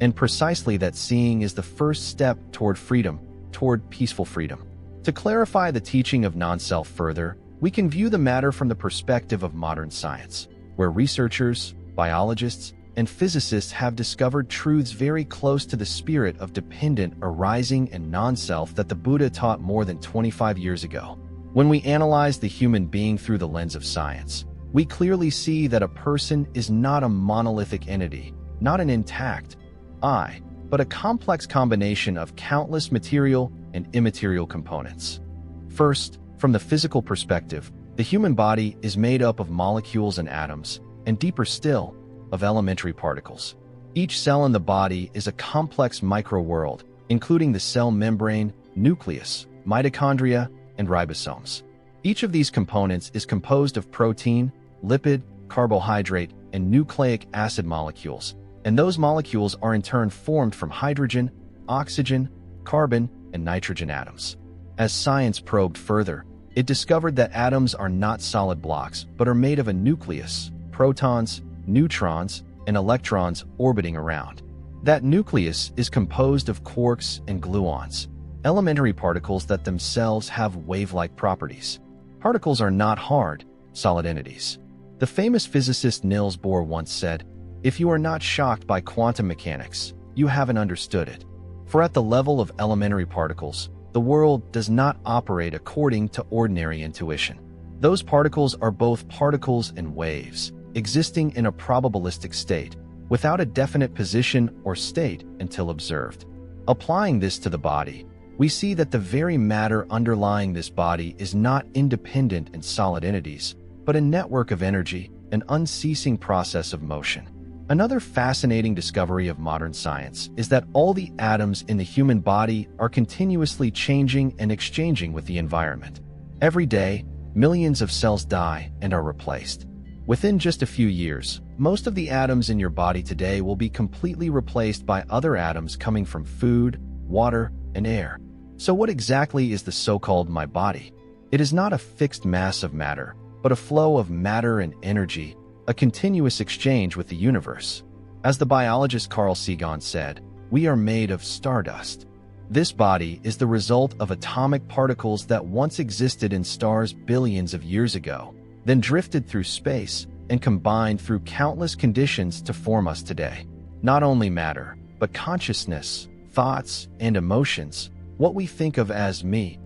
And precisely that seeing is the first step toward freedom, toward peaceful freedom. To clarify the teaching of non-self further, we can view the matter from the perspective of modern science, where researchers, biologists, and physicists have discovered truths very close to the spirit of dependent arising and non-self that the Buddha taught more than 25 years ago. When we analyze the human being through the lens of science, we clearly see that a person is not a monolithic entity, not an intact I, but a complex combination of countless material and immaterial components. First, from the physical perspective, the human body is made up of molecules and atoms, and deeper still, of elementary particles. Each cell in the body is a complex microworld, including the cell membrane, nucleus, mitochondria, and ribosomes. Each of these components is composed of protein, lipid, carbohydrate, and nucleic acid molecules, and those molecules are in turn formed from hydrogen, oxygen, carbon, and nitrogen atoms. As science probed further, it discovered that atoms are not solid blocks, but are made of a nucleus, protons, neutrons, and electrons orbiting around. That nucleus is composed of quarks and gluons, elementary particles that themselves have wave-like properties. Particles are not hard, solid entities. The famous physicist Niels Bohr once said, "If you are not shocked by quantum mechanics, you haven't understood it." For at the level of elementary particles, the world does not operate according to ordinary intuition. Those particles are both particles and waves, existing in a probabilistic state, without a definite position or state until observed. Applying this to the body, we see that the very matter underlying this body is not independent and solid entities, but a network of energy, an unceasing process of motion. Another fascinating discovery of modern science is that all the atoms in the human body are continuously changing and exchanging with the environment. Every day, millions of cells die and are replaced. Within just a few years, most of the atoms in your body today will be completely replaced by other atoms coming from food, water, and air. So what exactly is the so-called my body? It is not a fixed mass of matter, but a flow of matter and energy, a continuous exchange with the universe. As the biologist Carl Sagan said, "We are made of stardust." This body is the result of atomic particles that once existed in stars billions of years ago, then drifted through space and combined through countless conditions to form us today. Not only matter, but consciousness, thoughts, and emotions, what we think of as me,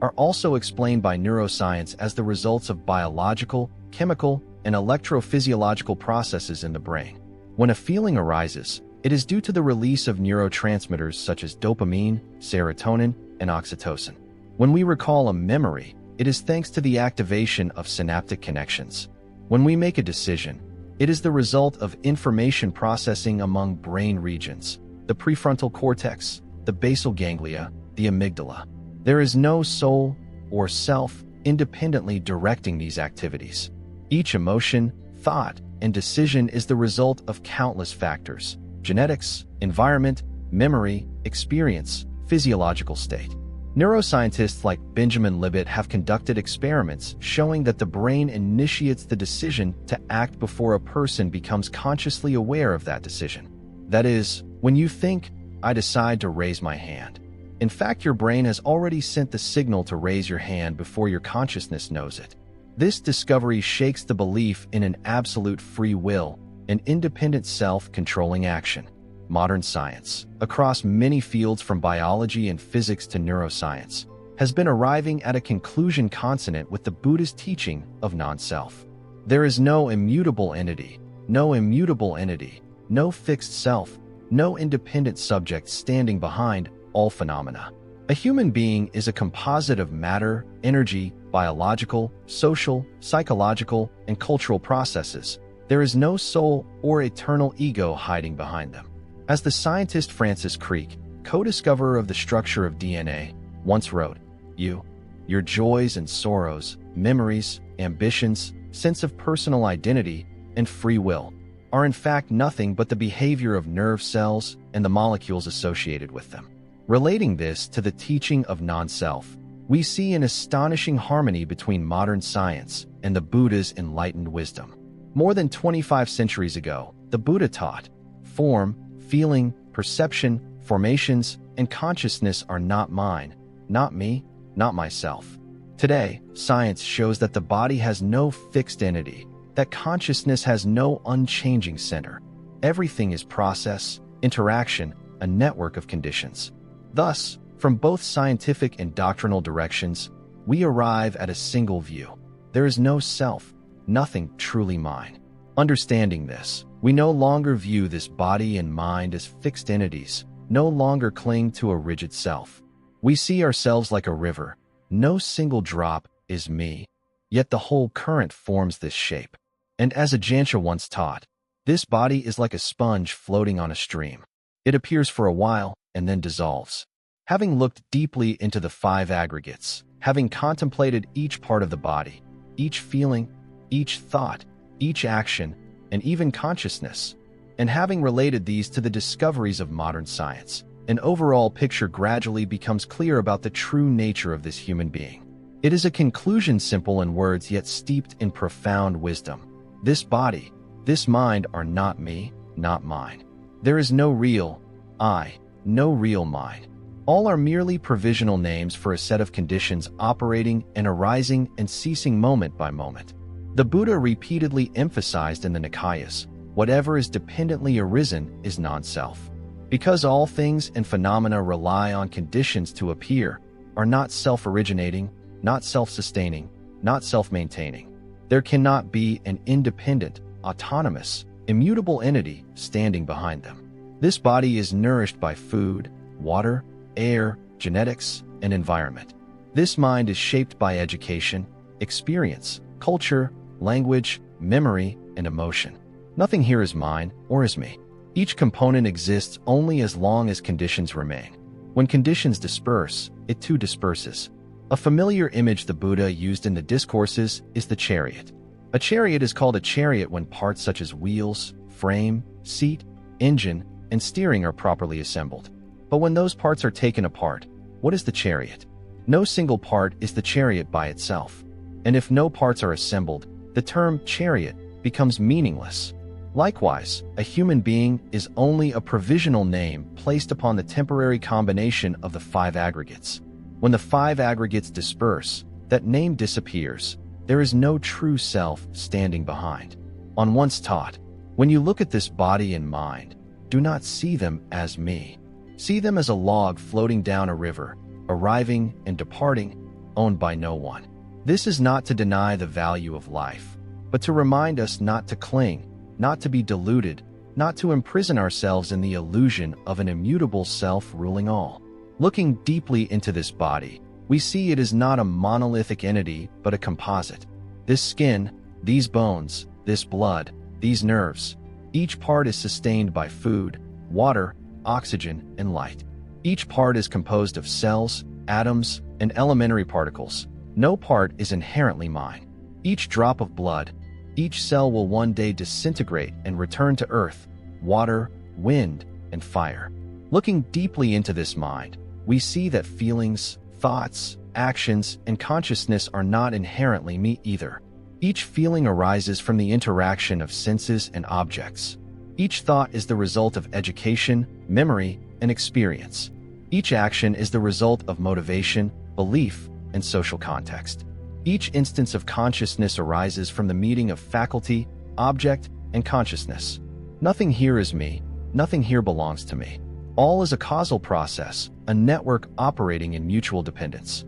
are also explained by neuroscience as the results of biological, chemical, and electrophysiological processes in the brain. When a feeling arises, it is due to the release of neurotransmitters such as dopamine, serotonin, and oxytocin. When we recall a memory, it is thanks to the activation of synaptic connections. When we make a decision, it is the result of information processing among brain regions, the prefrontal cortex, the basal ganglia, the amygdala. There is no soul or self independently directing these activities. Each emotion, thought, and decision is the result of countless factors: genetics, environment, memory, experience, physiological state. Neuroscientists like Benjamin Libet have conducted experiments showing that the brain initiates the decision to act before a person becomes consciously aware of that decision. That is, when you think, "I decide to raise my hand," in fact, your brain has already sent the signal to raise your hand before your consciousness knows it. This discovery shakes the belief in an absolute free will, an independent self-controlling action. Modern science, across many fields from biology and physics to neuroscience, has been arriving at a conclusion consonant with the Buddhist teaching of non-self. There is no immutable entity, no fixed self, no independent subject standing behind all phenomena. A human being is a composite of matter, energy, biological, social, psychological, and cultural processes. There is no soul or eternal ego hiding behind them. As the scientist Francis Crick, co-discoverer of the structure of DNA, once wrote, your joys and sorrows, memories, ambitions, sense of personal identity, and free will are in fact nothing but the behavior of nerve cells and the molecules associated with them." Relating this to the teaching of non-self, we see an astonishing harmony between modern science and the Buddha's enlightened wisdom. More than 25 centuries ago, the Buddha taught, form, feeling, perception, formations, and consciousness are not mine, not me, not myself. Today, science shows that the body has no fixed entity, that consciousness has no unchanging center. Everything is process, interaction, a network of conditions. Thus, from both scientific and doctrinal directions, we arrive at a single view. There is no self, nothing truly mine. Understanding this, we no longer view this body and mind as fixed entities, no longer cling to a rigid self. We see ourselves like a river. No single drop is me, yet the whole current forms this shape. And as Anatta once taught, this body is like a sponge floating on a stream. It appears for a while and then dissolves. Having looked deeply into the 5 aggregates, having contemplated each part of the body, each feeling, each thought, each action, and even consciousness, and having related these to the discoveries of modern science, an overall picture gradually becomes clear about the true nature of this human being. It is a conclusion simple in words yet steeped in profound wisdom. This body, this mind are not me, not mine. There is no real I, no real mind. All are merely provisional names for a set of conditions operating and arising and ceasing moment by moment. The Buddha repeatedly emphasized in the Nikayas, whatever is dependently arisen is non-self. Because all things and phenomena rely on conditions to appear, are not self-originating, not self-sustaining, not self-maintaining. There cannot be an independent, autonomous, immutable entity standing behind them. This body is nourished by food, water, air, genetics, and environment. This mind is shaped by education, experience, culture, language, memory, and emotion. Nothing here is mine or is me. Each component exists only as long as conditions remain. When conditions disperse, it too disperses. A familiar image the Buddha used in the discourses is the chariot. A chariot is called a chariot when parts such as wheels, frame, seat, engine, and steering are properly assembled. But when those parts are taken apart, what is the chariot? No single part is the chariot by itself. And if no parts are assembled, the term chariot becomes meaningless. Likewise, a human being is only a provisional name placed upon the temporary combination of the five aggregates. When the five aggregates disperse, that name disappears. There is no true self standing behind. On once taught, when you look at this body and mind, do not see them as me. See them as a log floating down a river, arriving and departing, owned by no one. This is not to deny the value of life, but to remind us not to cling, not to be deluded, not to imprison ourselves in the illusion of an immutable self ruling all. Looking deeply into this body, we see it is not a monolithic entity but a composite. This skin, these bones, this blood, these nerves, each part is sustained by food, water, oxygen, and light. Each part is composed of cells, atoms, and elementary particles. No part is inherently mine. Each drop of blood, each cell will one day disintegrate and return to earth, water, wind, and fire. Looking deeply into this mind, we see that feelings, thoughts, actions, and consciousness are not inherently me either. Each feeling arises from the interaction of senses and objects. Each thought is the result of education, memory, and experience. Each action is the result of motivation, belief, and social context. Each instance of consciousness arises from the meeting of faculty, object, and consciousness. Nothing here is me, nothing here belongs to me. All is a causal process, a network operating in mutual dependence.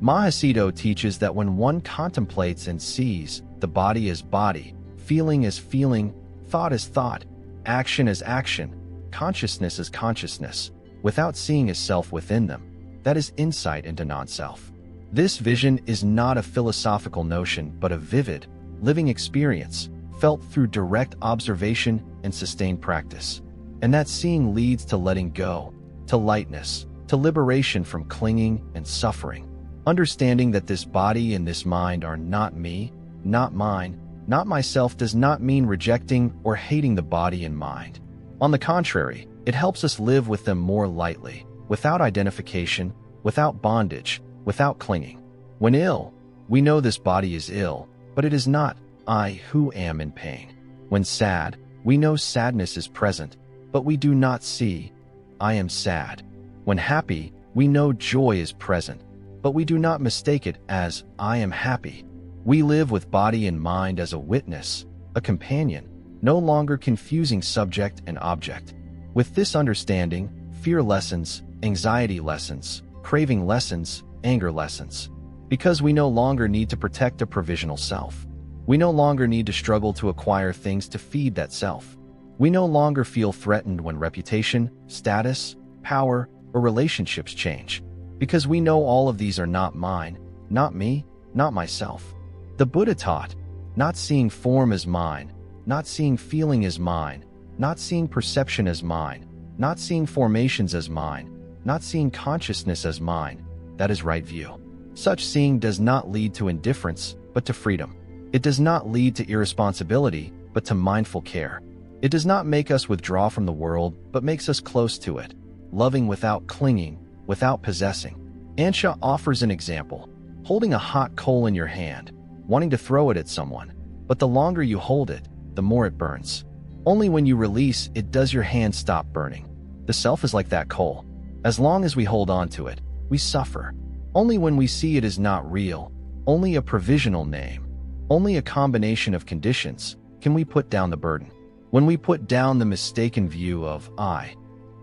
Mahasiddha teaches that when one contemplates and sees the body as body, feeling as feeling, thought as thought, action as action, consciousness as consciousness, without seeing a self within them, that is insight into non-self. This vision is not a philosophical notion but a vivid, living experience, felt through direct observation and sustained practice. And that seeing leads to letting go, to lightness, to liberation from clinging and suffering. Understanding that this body and this mind are not me, not mine, not myself does not mean rejecting or hating the body and mind. On the contrary, it helps us live with them more lightly, without identification, without bondage, without clinging. When ill, we know this body is ill, but it is not I who am in pain. When sad, we know sadness is present, but we do not see I am sad. When happy, we know joy is present, but we do not mistake it as I am happy. We live with body and mind as a witness, a companion, no longer confusing subject and object. With this understanding, fear lessens, anxiety lessens, craving lessens, anger lessens. Because we no longer need to protect a provisional self. We no longer need to struggle to acquire things to feed that self. We no longer feel threatened when reputation, status, power, or relationships change. Because we know all of these are not mine, not me, not myself. The Buddha taught, not seeing form as mine, not seeing feeling as mine, not seeing perception as mine, not seeing formations as mine, not seeing consciousness as mine. That is right view. Such seeing does not lead to indifference, but to freedom. It does not lead to irresponsibility, but to mindful care. It does not make us withdraw from the world, but makes us close to it, loving without clinging, without possessing. Ansha offers an example, holding a hot coal in your hand, wanting to throw it at someone, but the longer you hold it, the more it burns. Only when you release it does your hand stop burning. The self is like that coal. As long as we hold on to it, we suffer. Only when we see it is not real, only a provisional name, only a combination of conditions, can we put down the burden. When we put down the mistaken view of I,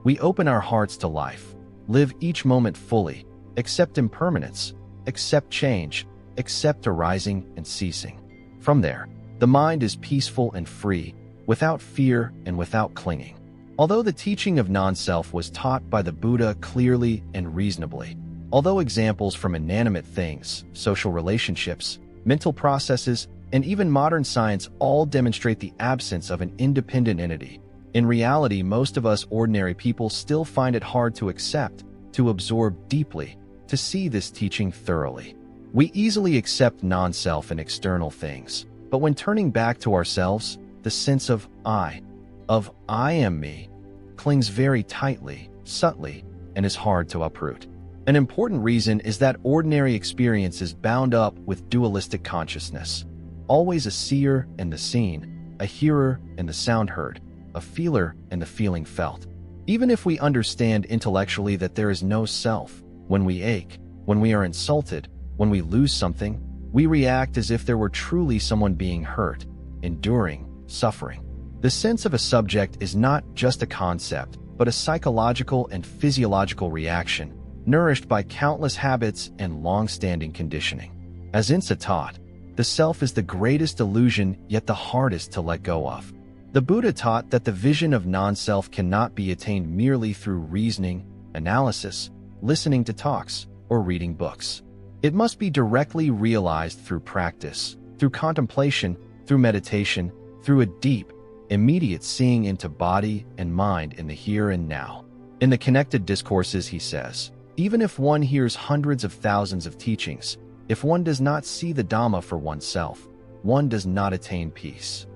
we open our hearts to life, live each moment fully, accept impermanence, accept change, accept arising and ceasing. From there, the mind is peaceful and free, without fear and without clinging. Although the teaching of non-self was taught by the Buddha clearly and reasonably, although examples from inanimate things, social relationships, mental processes, and even modern science all demonstrate the absence of an independent entity, in reality, most of us ordinary people still find it hard to accept, to absorb deeply, to see this teaching thoroughly. We easily accept non-self and external things, but when turning back to ourselves, the sense of I am me, clings very tightly, subtly, and is hard to uproot. An important reason is that ordinary experience is bound up with dualistic consciousness. Always a seer and the seen, a hearer and the sound heard, a feeler and the feeling felt. Even if we understand intellectually that there is no self, when we ache, when we are insulted, when we lose something, we react as if there were truly someone being hurt, enduring, suffering. The sense of a subject is not just a concept, but a psychological and physiological reaction, nourished by countless habits and long-standing conditioning. As Insa taught, the self is the greatest illusion yet the hardest to let go of. The Buddha taught that the vision of non-self cannot be attained merely through reasoning, analysis, listening to talks, or reading books. It must be directly realized through practice, through contemplation, through meditation, through a deep, immediate seeing into body and mind in the here and now. In the Connected Discourses, he says, even if one hears hundreds of thousands of teachings, if one does not see the Dhamma for oneself, one does not attain peace.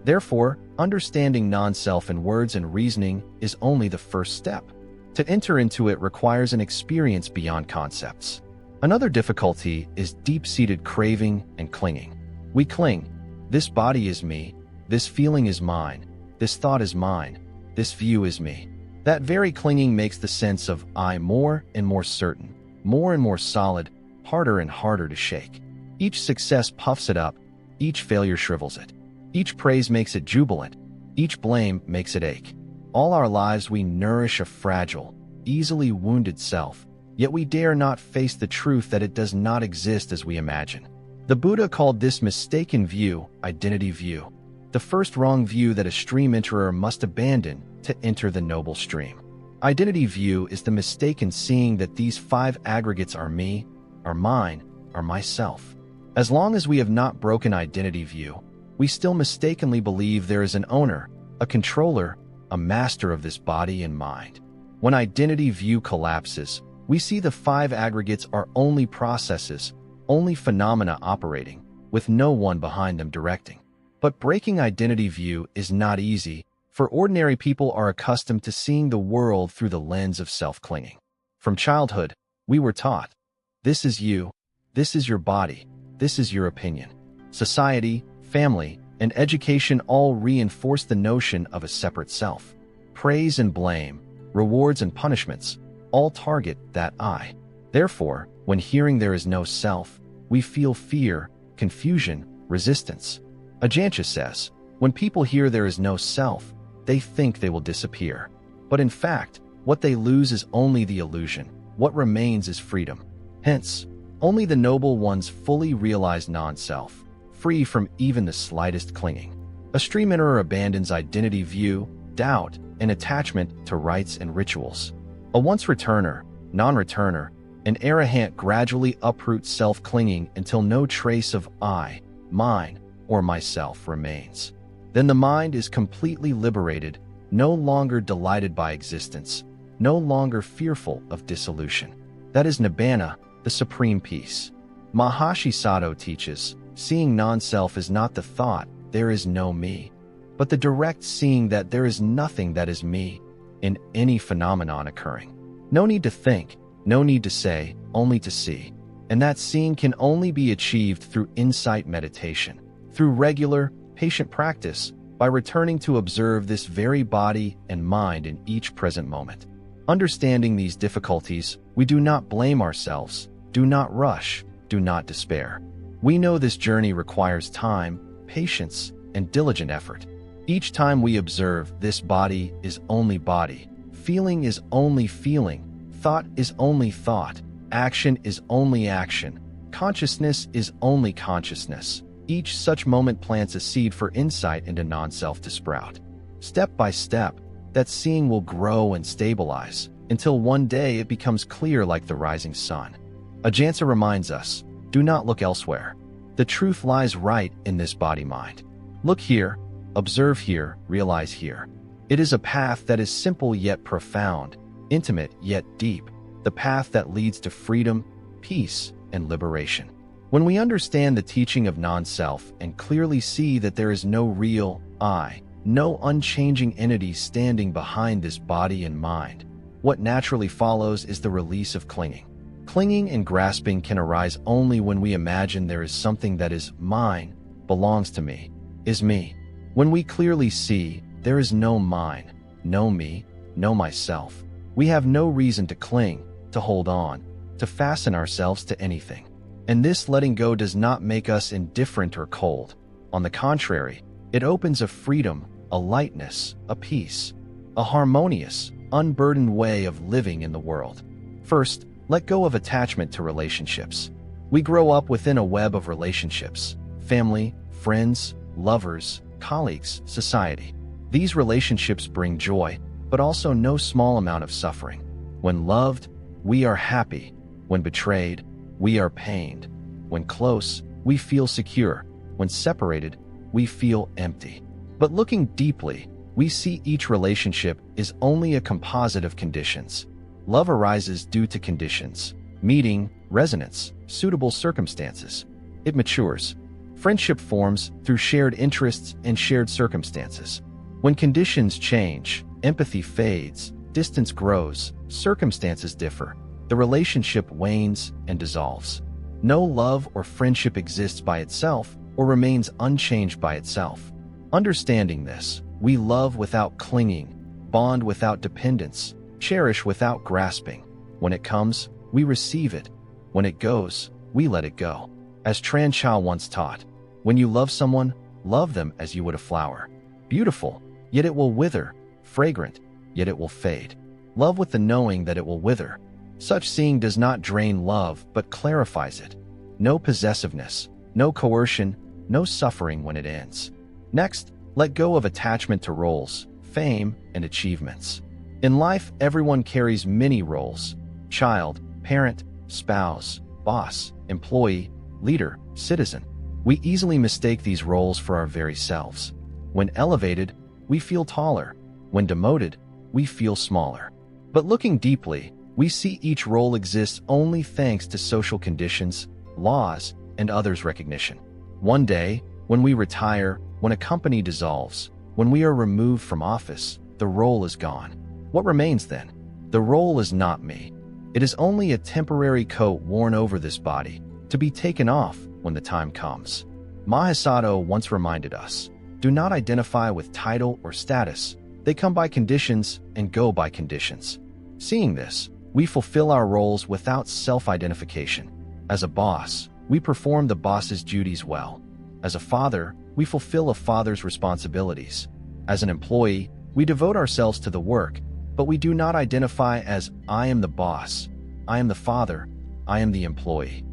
Therefore, understanding non-self in words and reasoning is only the first step. To enter into it requires an experience beyond concepts. Another difficulty is deep-seated craving and clinging. We cling. This body is me. This feeling is mine. This thought is mine. This view is me. That very clinging makes the sense of I more and more certain, more and more solid, harder and harder to shake. Each success puffs it up. Each failure shrivels it. Each praise makes it jubilant. Each blame makes it ache. All our lives we nourish a fragile, easily wounded self, yet we dare not face the truth that it does not exist as we imagine. The Buddha called this mistaken view identity view, the first wrong view that a stream enterer must abandon to enter the noble stream. Identity view is the mistaken seeing that these five aggregates are me, are mine, are myself. As long as we have not broken identity view, we still mistakenly believe there is an owner, a controller, a master of this body and mind. When identity view collapses, we see the five aggregates are only processes, only phenomena operating, with no one behind them directing. But breaking identity view is not easy, for ordinary people are accustomed to seeing the world through the lens of self-clinging. From childhood, we were taught, this is you, this is your body, this is your opinion. Society, family, and education all reinforce the notion of a separate self. Praise and blame, rewards and punishments, all target that I. Therefore, when hearing there is no self, we feel fear, confusion, resistance. Ajanta says, when people hear there is no self, they think they will disappear. But in fact, what they lose is only the illusion. What remains is freedom. Hence, only the noble ones fully realize non-self, free from even the slightest clinging. A stream enterer abandons identity view, doubt, and attachment to rites and rituals. A once-returner, non-returner, an arahant gradually uproots self-clinging until no trace of I, mine, or myself remains. Then the mind is completely liberated, no longer delighted by existence, no longer fearful of dissolution. That is Nibbana, the supreme peace. Maharishi Sayadaw teaches, seeing non-self is not the thought, there is no me, but the direct seeing that there is nothing that is me in any phenomenon occurring. No need to think, no need to say, only to see. And that seeing can only be achieved through insight meditation, through regular, patient practice, by returning to observe this very body and mind in each present moment. Understanding these difficulties, we do not blame ourselves, do not rush, do not despair. We know this journey requires time, patience, and diligent effort. Each time we observe this body is only body, feeling is only feeling, thought is only thought, action is only action, consciousness is only consciousness. Each such moment plants a seed for insight into non-self to sprout. Step by step, that seeing will grow and stabilize, until one day it becomes clear like the rising sun. Ajanta reminds us, do not look elsewhere. The truth lies right in this body-mind. Look here, observe here, realize here. It is a path that is simple yet profound, intimate yet deep, the path that leads to freedom, peace, and liberation. When we understand the teaching of non-self and clearly see that there is no real I, no unchanging entity standing behind this body and mind, what naturally follows is the release of clinging. Clinging and grasping can arise only when we imagine there is something that is mine, belongs to me, is me. When we clearly see there is no mine, no me, no myself, we have no reason to cling, to hold on, to fasten ourselves to anything. And this letting go does not make us indifferent or cold. On the contrary, it opens a freedom, a lightness, a peace, a harmonious, unburdened way of living in the world. First, let go of attachment to relationships. We grow up within a web of relationships: family, friends, lovers, colleagues, society. These relationships bring joy, but also no small amount of suffering. When loved, we are happy. When betrayed, we are pained. When close, we feel secure. When separated, we feel empty. But looking deeply, we see each relationship is only a composite of conditions. Love arises due to conditions: meeting, resonance, suitable circumstances. It matures. Friendship forms through shared interests and shared circumstances. When conditions change, empathy fades, distance grows, circumstances differ. The relationship wanes and dissolves. No love or friendship exists by itself or remains unchanged by itself. Understanding this, we love without clinging, bond without dependence, cherish without grasping. When it comes, we receive it. When it goes, we let it go. As Tran Chao once taught, when you love someone, love them as you would a flower. Beautiful, yet it will wither. Fragrant, yet it will fade. Love with the knowing that it will wither. Such seeing does not drain love, but clarifies it. No possessiveness, no coercion, no suffering when it ends. Next, let go of attachment to roles, fame, and achievements. In life, everyone carries many roles: child, parent, spouse, boss, employee, leader, citizen. We easily mistake these roles for our very selves. When elevated, we feel taller. When demoted, we feel smaller. But looking deeply, we see each role exists only thanks to social conditions, laws, and others' recognition. One day, when we retire, when a company dissolves, when we are removed from office, the role is gone. What remains then? The role is not me. It is only a temporary coat worn over this body, to be taken off when the time comes. Mahasato once reminded us, do not identify with title or status. They come by conditions and go by conditions. Seeing this, we fulfill our roles without self-identification. As a boss, we perform the boss's duties well. As a father, we fulfill a father's responsibilities. As an employee, we devote ourselves to the work, but we do not identify as I am the boss, I am the father, I am the employee.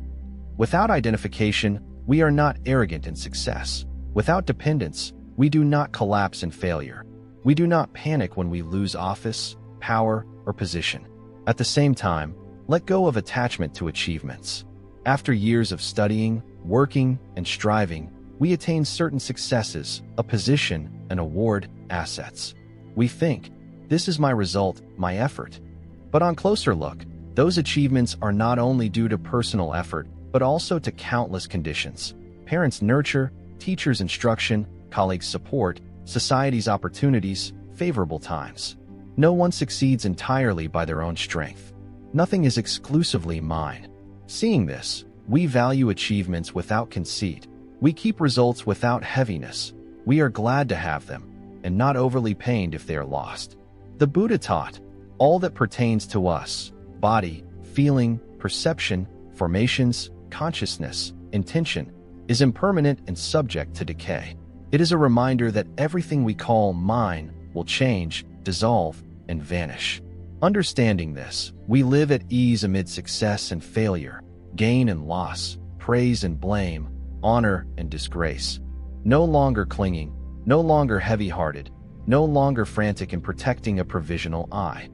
Without identification, we are not arrogant in success. Without dependence, we do not collapse in failure. We do not panic when we lose office, power, or position. At the same time, let go of attachment to achievements. After years of studying, working, and striving, we attain certain successes, a position, an award, assets. We think, this is my result, my effort. But on closer look, those achievements are not only due to personal effort, but also to countless conditions: parents' nurture, teachers' instruction, colleagues' support, society's opportunities, favorable times. No one succeeds entirely by their own strength. Nothing is exclusively mine. Seeing this, we value achievements without conceit. We keep results without heaviness. We are glad to have them, and not overly pained if they are lost. The Buddha taught, all that pertains to us, body, feeling, perception, formations, consciousness, intention, is impermanent and subject to decay. It is a reminder that everything we call mine will change, dissolve, and vanish. Understanding this, we live at ease amid success and failure, gain and loss, praise and blame, honor and disgrace. No longer clinging, no longer heavy-hearted, no longer frantic in protecting a provisional I.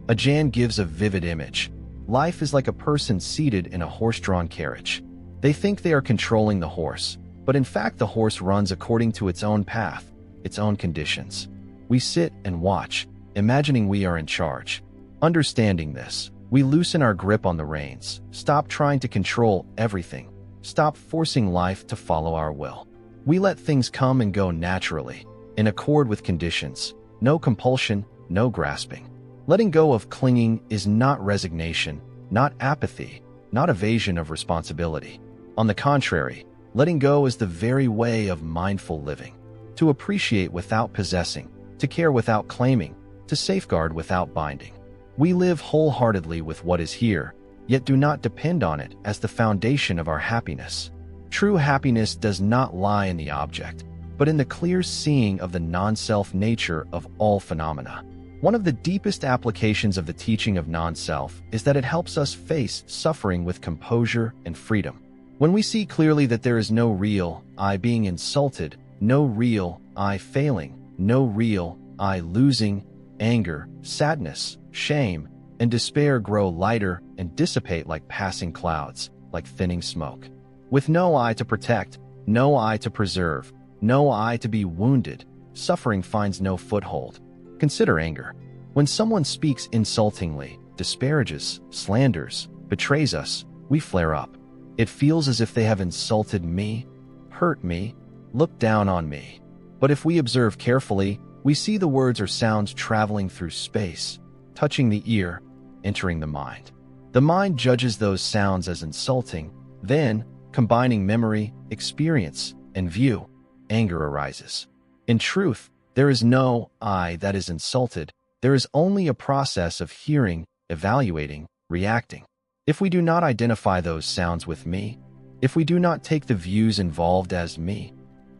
Ajahn gives a vivid image. Life is like a person seated in a horse-drawn carriage. They think they are controlling the horse, but in fact the horse runs according to its own path, its own conditions. We sit and watch, imagining we are in charge. Understanding this, we loosen our grip on the reins, stop trying to control everything, stop forcing life to follow our will. We let things come and go naturally, in accord with conditions, no compulsion, no grasping. Letting go of clinging is not resignation, not apathy, not evasion of responsibility. On the contrary, letting go is the very way of mindful living. To appreciate without possessing, to care without claiming, to safeguard without binding. We live wholeheartedly with what is here, yet do not depend on it as the foundation of our happiness. True happiness does not lie in the object, but in the clear seeing of the non-self nature of all phenomena. One of the deepest applications of the teaching of non-self is that it helps us face suffering with composure and freedom. When we see clearly that there is no real I being insulted, no real I failing, no real I losing, anger, sadness, shame, and despair grow lighter and dissipate like passing clouds, like thinning smoke. With no I to protect, no I to preserve, no I to be wounded, suffering finds no foothold. Consider anger. When someone speaks insultingly, disparages, slanders, betrays us, we flare up. It feels as if they have insulted me, hurt me, looked down on me. But if we observe carefully, we see the words or sounds traveling through space, touching the ear, entering the mind. The mind judges those sounds as insulting, then, combining memory, experience, and view, anger arises. In truth, there is no I that is insulted. There is only a process of hearing, evaluating, reacting. If we do not identify those sounds with me, if we do not take the views involved as me,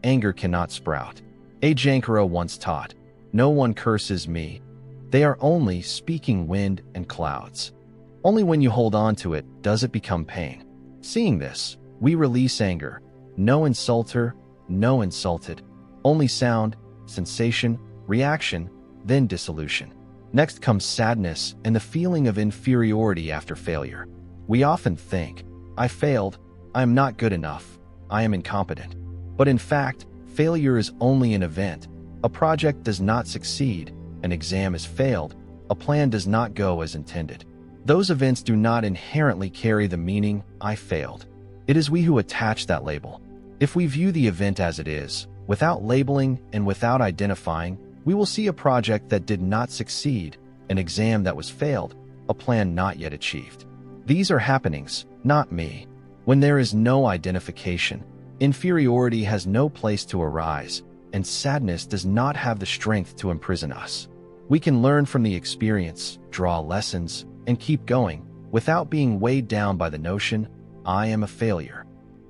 anger cannot sprout. Ajankara once taught, no one curses me. They are only speaking wind and clouds. Only when you hold on to it does it become pain. Seeing this, we release anger. No insulter, no insulted. Only sound, sensation, reaction, then dissolution. Next comes sadness and the feeling of inferiority after failure. We often think, I failed, I am not good enough, I am incompetent. But in fact, failure is only an event. A project does not succeed, an exam is failed, a plan does not go as intended. Those events do not inherently carry the meaning, I failed. It is we who attach that label. If we view the event as it is, without labeling and without identifying, we will see a project that did not succeed, an exam that was failed, a plan not yet achieved. These are happenings, not me. When there is no identification, inferiority has no place to arise, and sadness does not have the strength to imprison us. We can learn from the experience, draw lessons, and keep going, without being weighed down by the notion, I am a failure.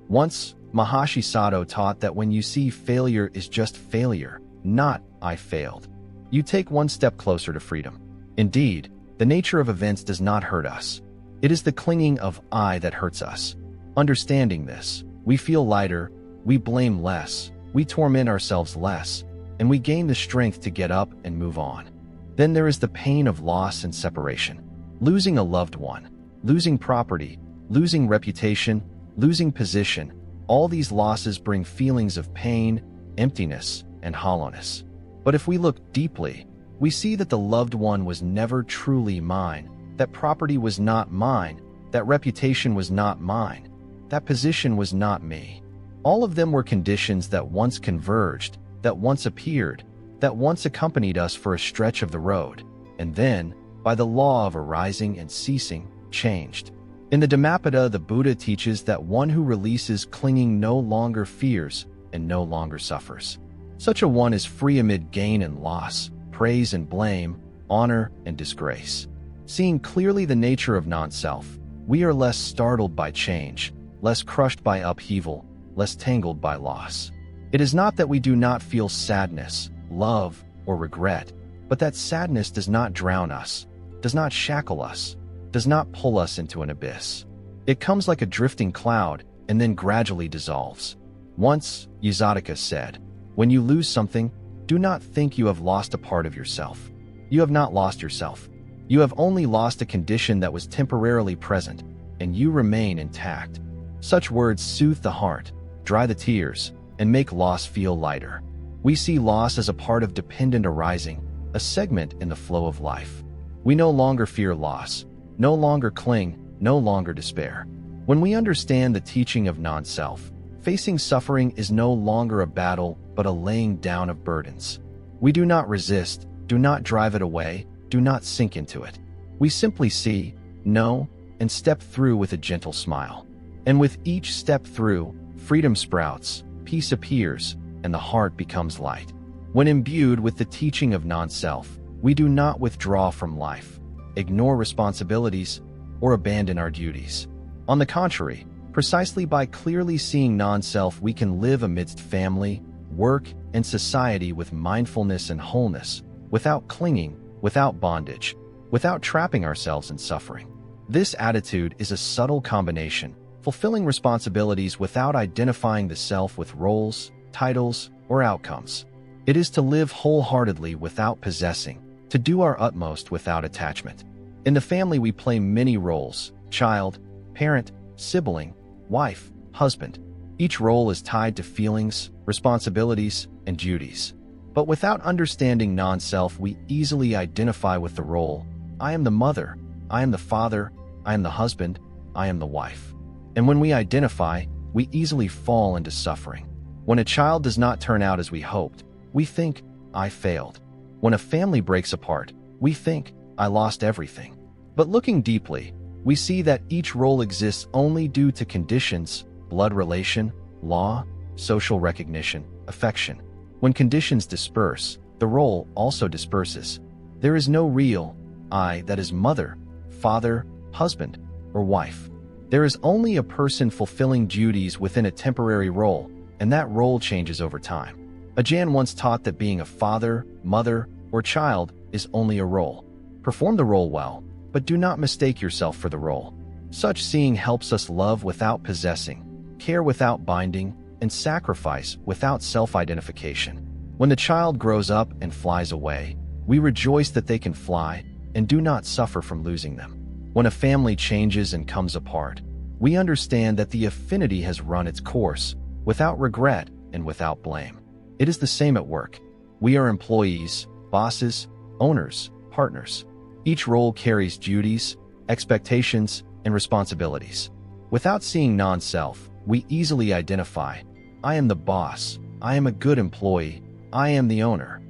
Once, Maharishi Sato taught that when you see failure is just failure, not I failed, you take one step closer to freedom. Indeed, the nature of events does not hurt us. It is the clinging of I that hurts us. Understanding this, we feel lighter, we blame less, we torment ourselves less, and we gain the strength to get up and move on. Then there is the pain of loss and separation. Losing a loved one, losing property, losing reputation, losing position, all these losses bring feelings of pain, emptiness, and hollowness. But if we look deeply, we see that the loved one was never truly mine, that property was not mine, that reputation was not mine, that position was not me. All of them were conditions that once converged, that once appeared, that once accompanied us for a stretch of the road, and then, by the law of arising and ceasing, changed. In the Dhammapada, the Buddha teaches that one who releases clinging no longer fears and no longer suffers. Such a one is free amid gain and loss, praise and blame, honor and disgrace. Seeing clearly the nature of non-self, we are less startled by change, less crushed by upheaval, less tangled by loss. It is not that we do not feel sadness, love, or regret, but that sadness does not drown us, does not shackle us, does not pull us into an abyss. It comes like a drifting cloud and then gradually dissolves. Once, Yazadaka said, "When you lose something, do not think you have lost a part of yourself. You have not lost yourself. You have only lost a condition that was temporarily present, and you remain intact." Such words soothe the heart, dry the tears, and make loss feel lighter. We see loss as a part of dependent arising, a segment in the flow of life. We no longer fear loss, no longer cling, no longer despair. When we understand the teaching of non-self, facing suffering is no longer a battle, but a laying down of burdens. We do not resist, do not drive it away, do not sink into it. We simply see, know, and step through with a gentle smile. And with each step through, freedom sprouts, peace appears, and the heart becomes light. When imbued with the teaching of non-self, we do not withdraw from life, ignore responsibilities, or abandon our duties. On the contrary, precisely by clearly seeing non-self, we can live amidst family, work, and society with mindfulness and wholeness, without clinging, without bondage, without trapping ourselves in suffering. This attitude is a subtle combination, fulfilling responsibilities without identifying the self with roles, titles, or outcomes. It is to live wholeheartedly without possessing, to do our utmost without attachment. In the family, we play many roles: child, parent, sibling, wife, husband. Each role is tied to feelings, responsibilities, and duties. But without understanding non-self, we easily identify with the role. I am the mother, I am the father, I am the husband, I am the wife. And when we identify, we easily fall into suffering. When a child does not turn out as we hoped, we think, I failed. When a family breaks apart, we think, I lost everything. But looking deeply, we see that each role exists only due to conditions: blood relation, law, social recognition, affection. When conditions disperse, the role also disperses. There is no real I that is mother, father, husband, or wife. There is only a person fulfilling duties within a temporary role, and that role changes over time. Ajahn once taught that being a father, mother, or child is only a role. Perform the role well, but do not mistake yourself for the role. Such seeing helps us love without possessing, care without binding, and sacrifice without self-identification. When the child grows up and flies away, we rejoice that they can fly and do not suffer from losing them. When a family changes and comes apart, we understand that the affinity has run its course, without regret and without blame. It is the same at work. We are employees, bosses, owners, partners. Each role carries duties, expectations, and responsibilities. Without seeing non-self, we easily identify, I am the boss, I am a good employee, I am the owner.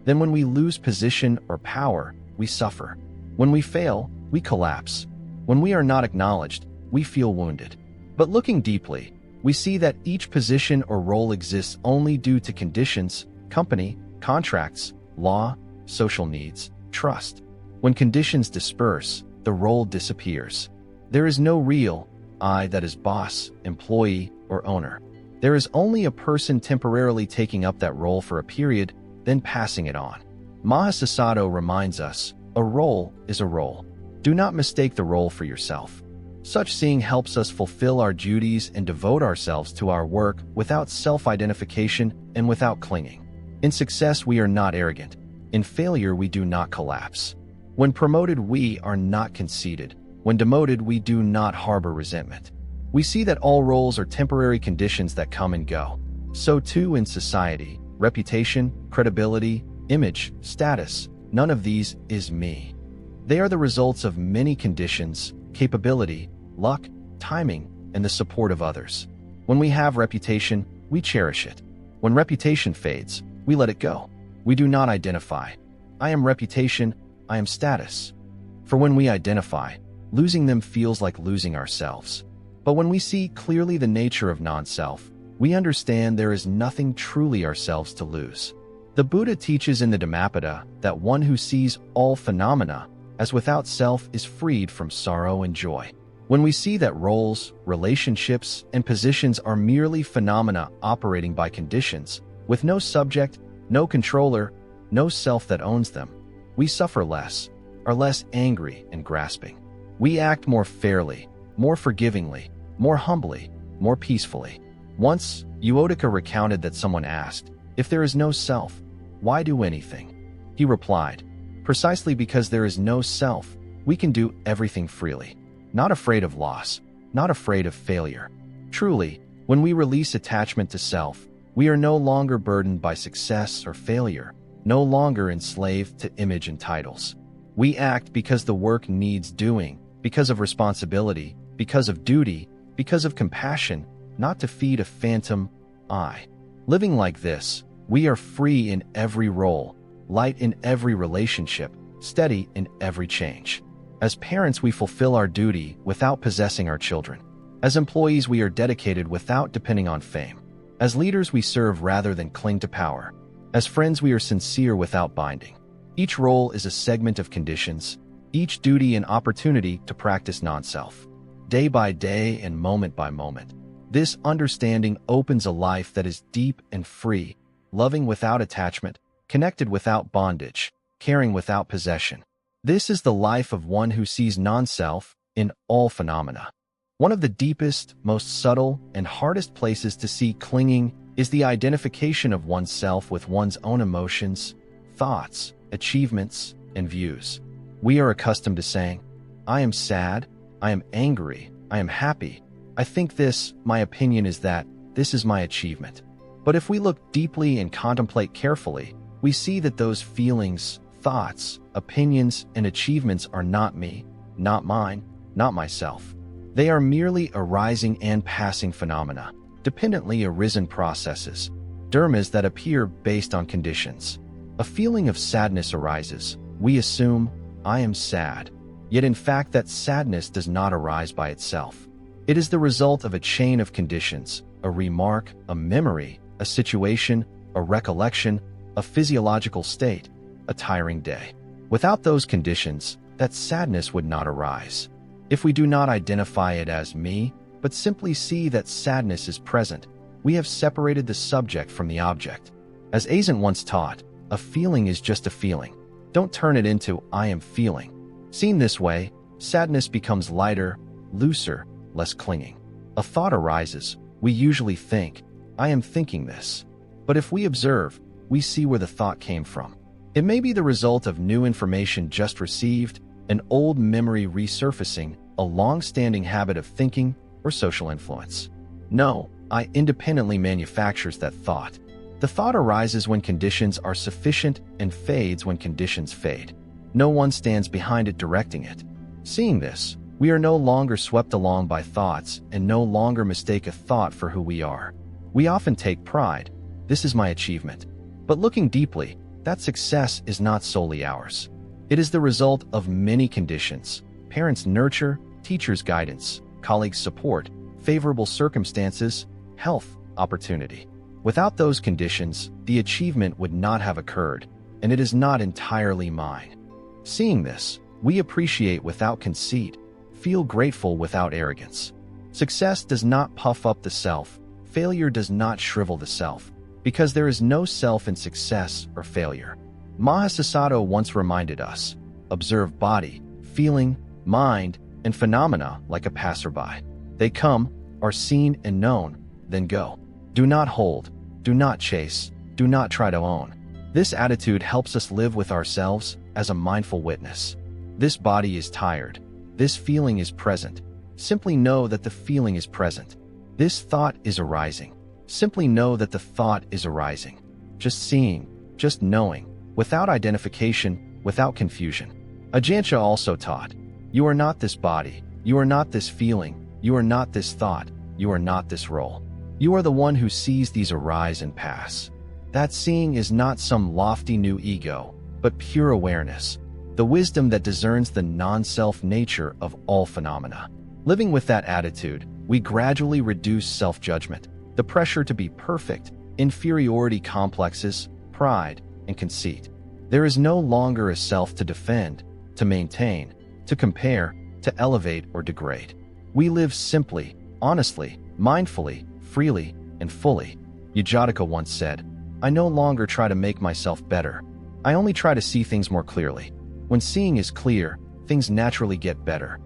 Then when we lose position or power, we suffer. When we fail, we collapse. When we are not acknowledged, we feel wounded. But looking deeply, we see that each position or role exists only due to conditions, company, contracts, law, social needs, trust. When conditions disperse, the role disappears. There is no real I that is boss, employee, or owner. There is only a person temporarily taking up that role for a period, then passing it on. Mahasasado reminds us, a role is a role. Do not mistake the role for yourself. Such seeing helps us fulfill our duties and devote ourselves to our work without self-identification and without clinging. In success, we are not arrogant. In failure, we do not collapse. When promoted, we are not conceited. When demoted, we do not harbor resentment. We see that all roles are temporary conditions that come and go. So too in society, reputation, credibility, image, status, none of these is me. They are the results of many conditions: capability, luck, timing, and the support of others. When we have reputation, we cherish it. When reputation fades, we let it go. We do not identify. I am reputation, I am status. For when we identify, losing them feels like losing ourselves. But when we see clearly the nature of non-self, we understand there is nothing truly ourselves to lose. The Buddha teaches in the Dhammapada that one who sees all phenomena as without self is freed from sorrow and joy. When we see that roles, relationships, and positions are merely phenomena operating by conditions, with no subject, no controller, no self that owns them, we suffer less, are less angry and grasping. We act more fairly, more forgivingly, more humbly, more peacefully. Once, Uddaka recounted that someone asked, "If there is no self, why do anything?" He replied, "Precisely because there is no self, we can do everything freely. Not afraid of loss, not afraid of failure. Truly, when we release attachment to self, we are no longer burdened by success or failure, no longer enslaved to image and titles. We act because the work needs doing, because of responsibility, because of duty, because of compassion, not to feed a phantom I. Living like this, we are free in every role, light in every relationship, steady in every change. As parents, we fulfill our duty without possessing our children. As employees, we are dedicated without depending on fame. As leaders, we serve rather than cling to power. As friends, we are sincere without binding. Each role is a segment of conditions, each duty an opportunity to practice non-self. Day by day and moment by moment. This understanding opens a life that is deep and free, loving without attachment, connected without bondage, caring without possession. This is the life of one who sees non-self in all phenomena. One of the deepest, most subtle, and hardest places to see clinging is the identification of oneself with one's own emotions, thoughts, achievements, and views. We are accustomed to saying, "I am sad, I am angry, I am happy, I think this, my opinion is that, this is my achievement." But if we look deeply and contemplate carefully, we see that those feelings, thoughts, opinions, and achievements are not me, not mine, not myself. They are merely arising and passing phenomena, dependently arisen processes, dharmas that appear based on conditions. A feeling of sadness arises. We assume, "I am sad." Yet in fact that sadness does not arise by itself. It is the result of a chain of conditions, a remark, a memory, a situation, a recollection, a physiological state, a tiring day. Without those conditions, that sadness would not arise. If we do not identify it as me, but simply see that sadness is present, we have separated the subject from the object. As Azent once taught, a feeling is just a feeling. Don't turn it into "I am feeling." Seen this way, sadness becomes lighter, looser, less clinging. A thought arises. We usually think, "I am thinking this." But if we observe, we see where the thought came from. It may be the result of new information just received, an old memory resurfacing, a long-standing habit of thinking, or social influence. No, I independently manufactures that thought. The thought arises when conditions are sufficient and fades when conditions fade. No one stands behind it directing it. Seeing this, we are no longer swept along by thoughts and no longer mistake a thought for who we are. We often take pride. This is my achievement. But looking deeply, that success is not solely ours. It is the result of many conditions: parents' nurture, teachers' guidance, colleagues' support, favorable circumstances, health, opportunity. Without those conditions, the achievement would not have occurred, and it is not entirely mine. Seeing this, we appreciate without conceit, feel grateful without arrogance. Success does not puff up the self, failure does not shrivel the self, because there is no self in success or failure. Mahasasado once reminded us, observe body, feeling, mind, and phenomena like a passerby. They come, are seen and known, then go. Do not hold, do not chase, do not try to own. This attitude helps us live with ourselves as a mindful witness. This body is tired. This feeling is present. Simply know that the feeling is present. This thought is arising. Simply know that the thought is arising. Just seeing, just knowing, without identification, without confusion. Ajahn also taught, you are not this body, you are not this feeling, you are not this thought, you are not this role. You are the one who sees these arise and pass. That seeing is not some lofty new ego, but pure awareness, the wisdom that discerns the non-self nature of all phenomena. Living with that attitude, we gradually reduce self-judgment. the pressure to be perfect, inferiority complexes, pride, and conceit. There is no longer a self to defend, to maintain, to compare, to elevate or degrade. We live simply, honestly, mindfully, freely, and fully. Yajataka once said, "I no longer try to make myself better. I only try to see things more clearly. When seeing is clear, things naturally get better."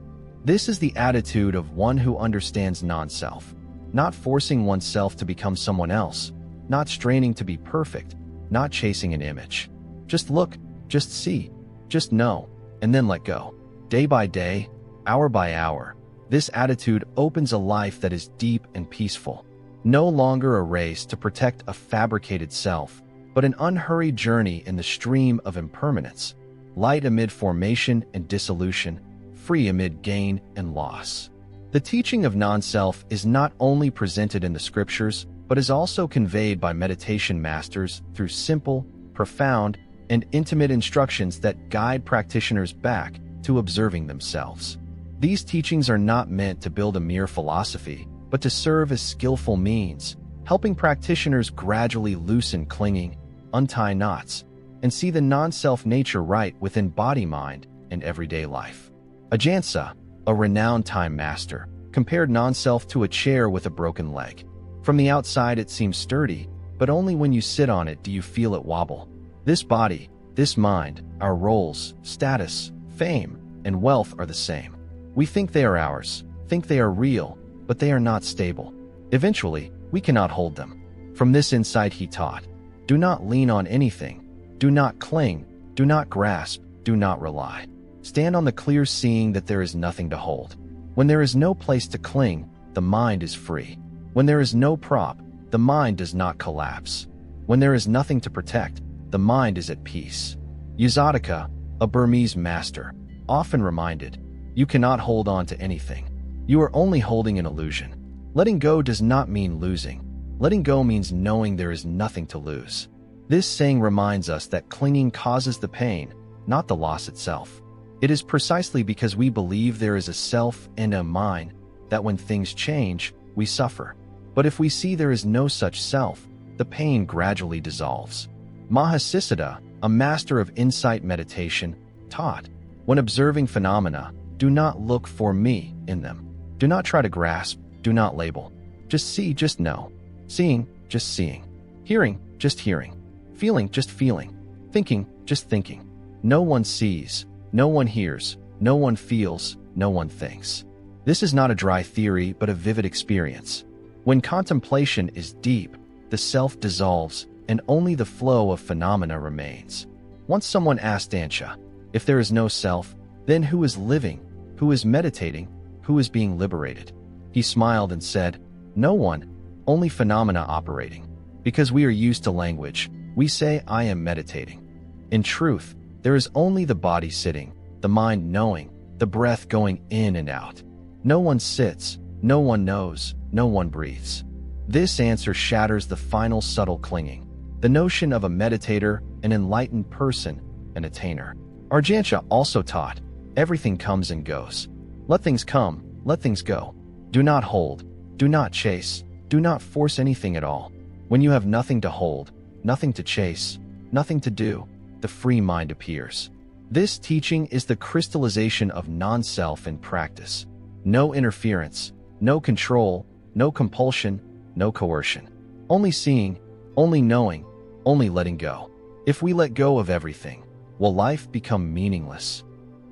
This is the attitude of one who understands non-self, not forcing oneself to become someone else, not straining to be perfect, not chasing an image. Just look, just see, just know, and then let go. Day by day, hour by hour, this attitude opens a life that is deep and peaceful. No longer a race to protect a fabricated self, but an unhurried journey in the stream of impermanence, light amid formation and dissolution, free amid gain and loss. The teaching of non-self is not only presented in the scriptures, but is also conveyed by meditation masters through simple, profound, and intimate instructions that guide practitioners back to observing themselves. These teachings are not meant to build a mere philosophy, but to serve as skillful means, helping practitioners gradually loosen clinging, untie knots, and see the non-self nature right within body-mind and everyday life. Ajahn, a renowned time master, compared non-self to a chair with a broken leg. From the outside it seems sturdy, but only when you sit on it do you feel it wobble. This body, this mind, our roles, status, fame, and wealth are the same. We think they are ours, think they are real, but they are not stable. Eventually, we cannot hold them. From this insight he taught, do not lean on anything, do not cling, do not grasp, do not rely. Stand on the clear seeing that there is nothing to hold. When there is no place to cling, the mind is free. When there is no prop, the mind does not collapse. When there is nothing to protect, the mind is at peace. Yajataka, a Burmese master, often reminded, you cannot hold on to anything. You are only holding an illusion. Letting go does not mean losing. Letting go means knowing there is nothing to lose. This saying reminds us that clinging causes the pain, not the loss itself. It is precisely because we believe there is a self and a mine that when things change, we suffer. But if we see there is no such self, the pain gradually dissolves. Mahasiddhanta, a master of insight meditation, taught, when observing phenomena, do not look for me in them. Do not try to grasp, do not label. Just see, just know. Seeing, just seeing. Hearing, just hearing. Feeling, just feeling. Thinking, just thinking. No one sees, no one hears, no one feels, no one thinks. This is not a dry theory, but a vivid experience. When contemplation is deep, the self dissolves, and only the flow of phenomena remains. Once someone asked Anatta, if there is no self, then who is living, who is meditating, who is being liberated? He smiled and said, no one, only phenomena operating. Because we are used to language, we say I am meditating. In truth, there is only the body sitting, the mind knowing, the breath going in and out. No one sits, no one knows, no one breathes. This answer shatters the final subtle clinging, the notion of a meditator, an enlightened person, an attainer. Ajahn also taught, everything comes and goes. Let things come, let things go. Do not hold, do not chase, do not force anything at all. When you have nothing to hold, nothing to chase, nothing to do, the free mind appears. This teaching is the crystallization of non-self in practice. No interference, no control, no compulsion, no coercion. Only seeing, only knowing, only letting go. If we let go of everything, will life become meaningless?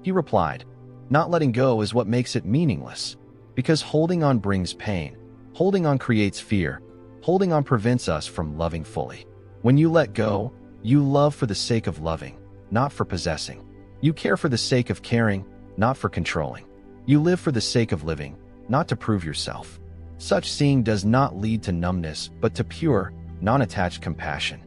He replied, not letting go is what makes it meaningless. Because holding on brings pain, holding on creates fear, holding on prevents us from loving fully. When you let go, you love for the sake of loving, not for possessing. You care for the sake of caring, not for controlling. You live for the sake of living, not to prove yourself. Such seeing does not lead to numbness, but to pure, non-attached compassion.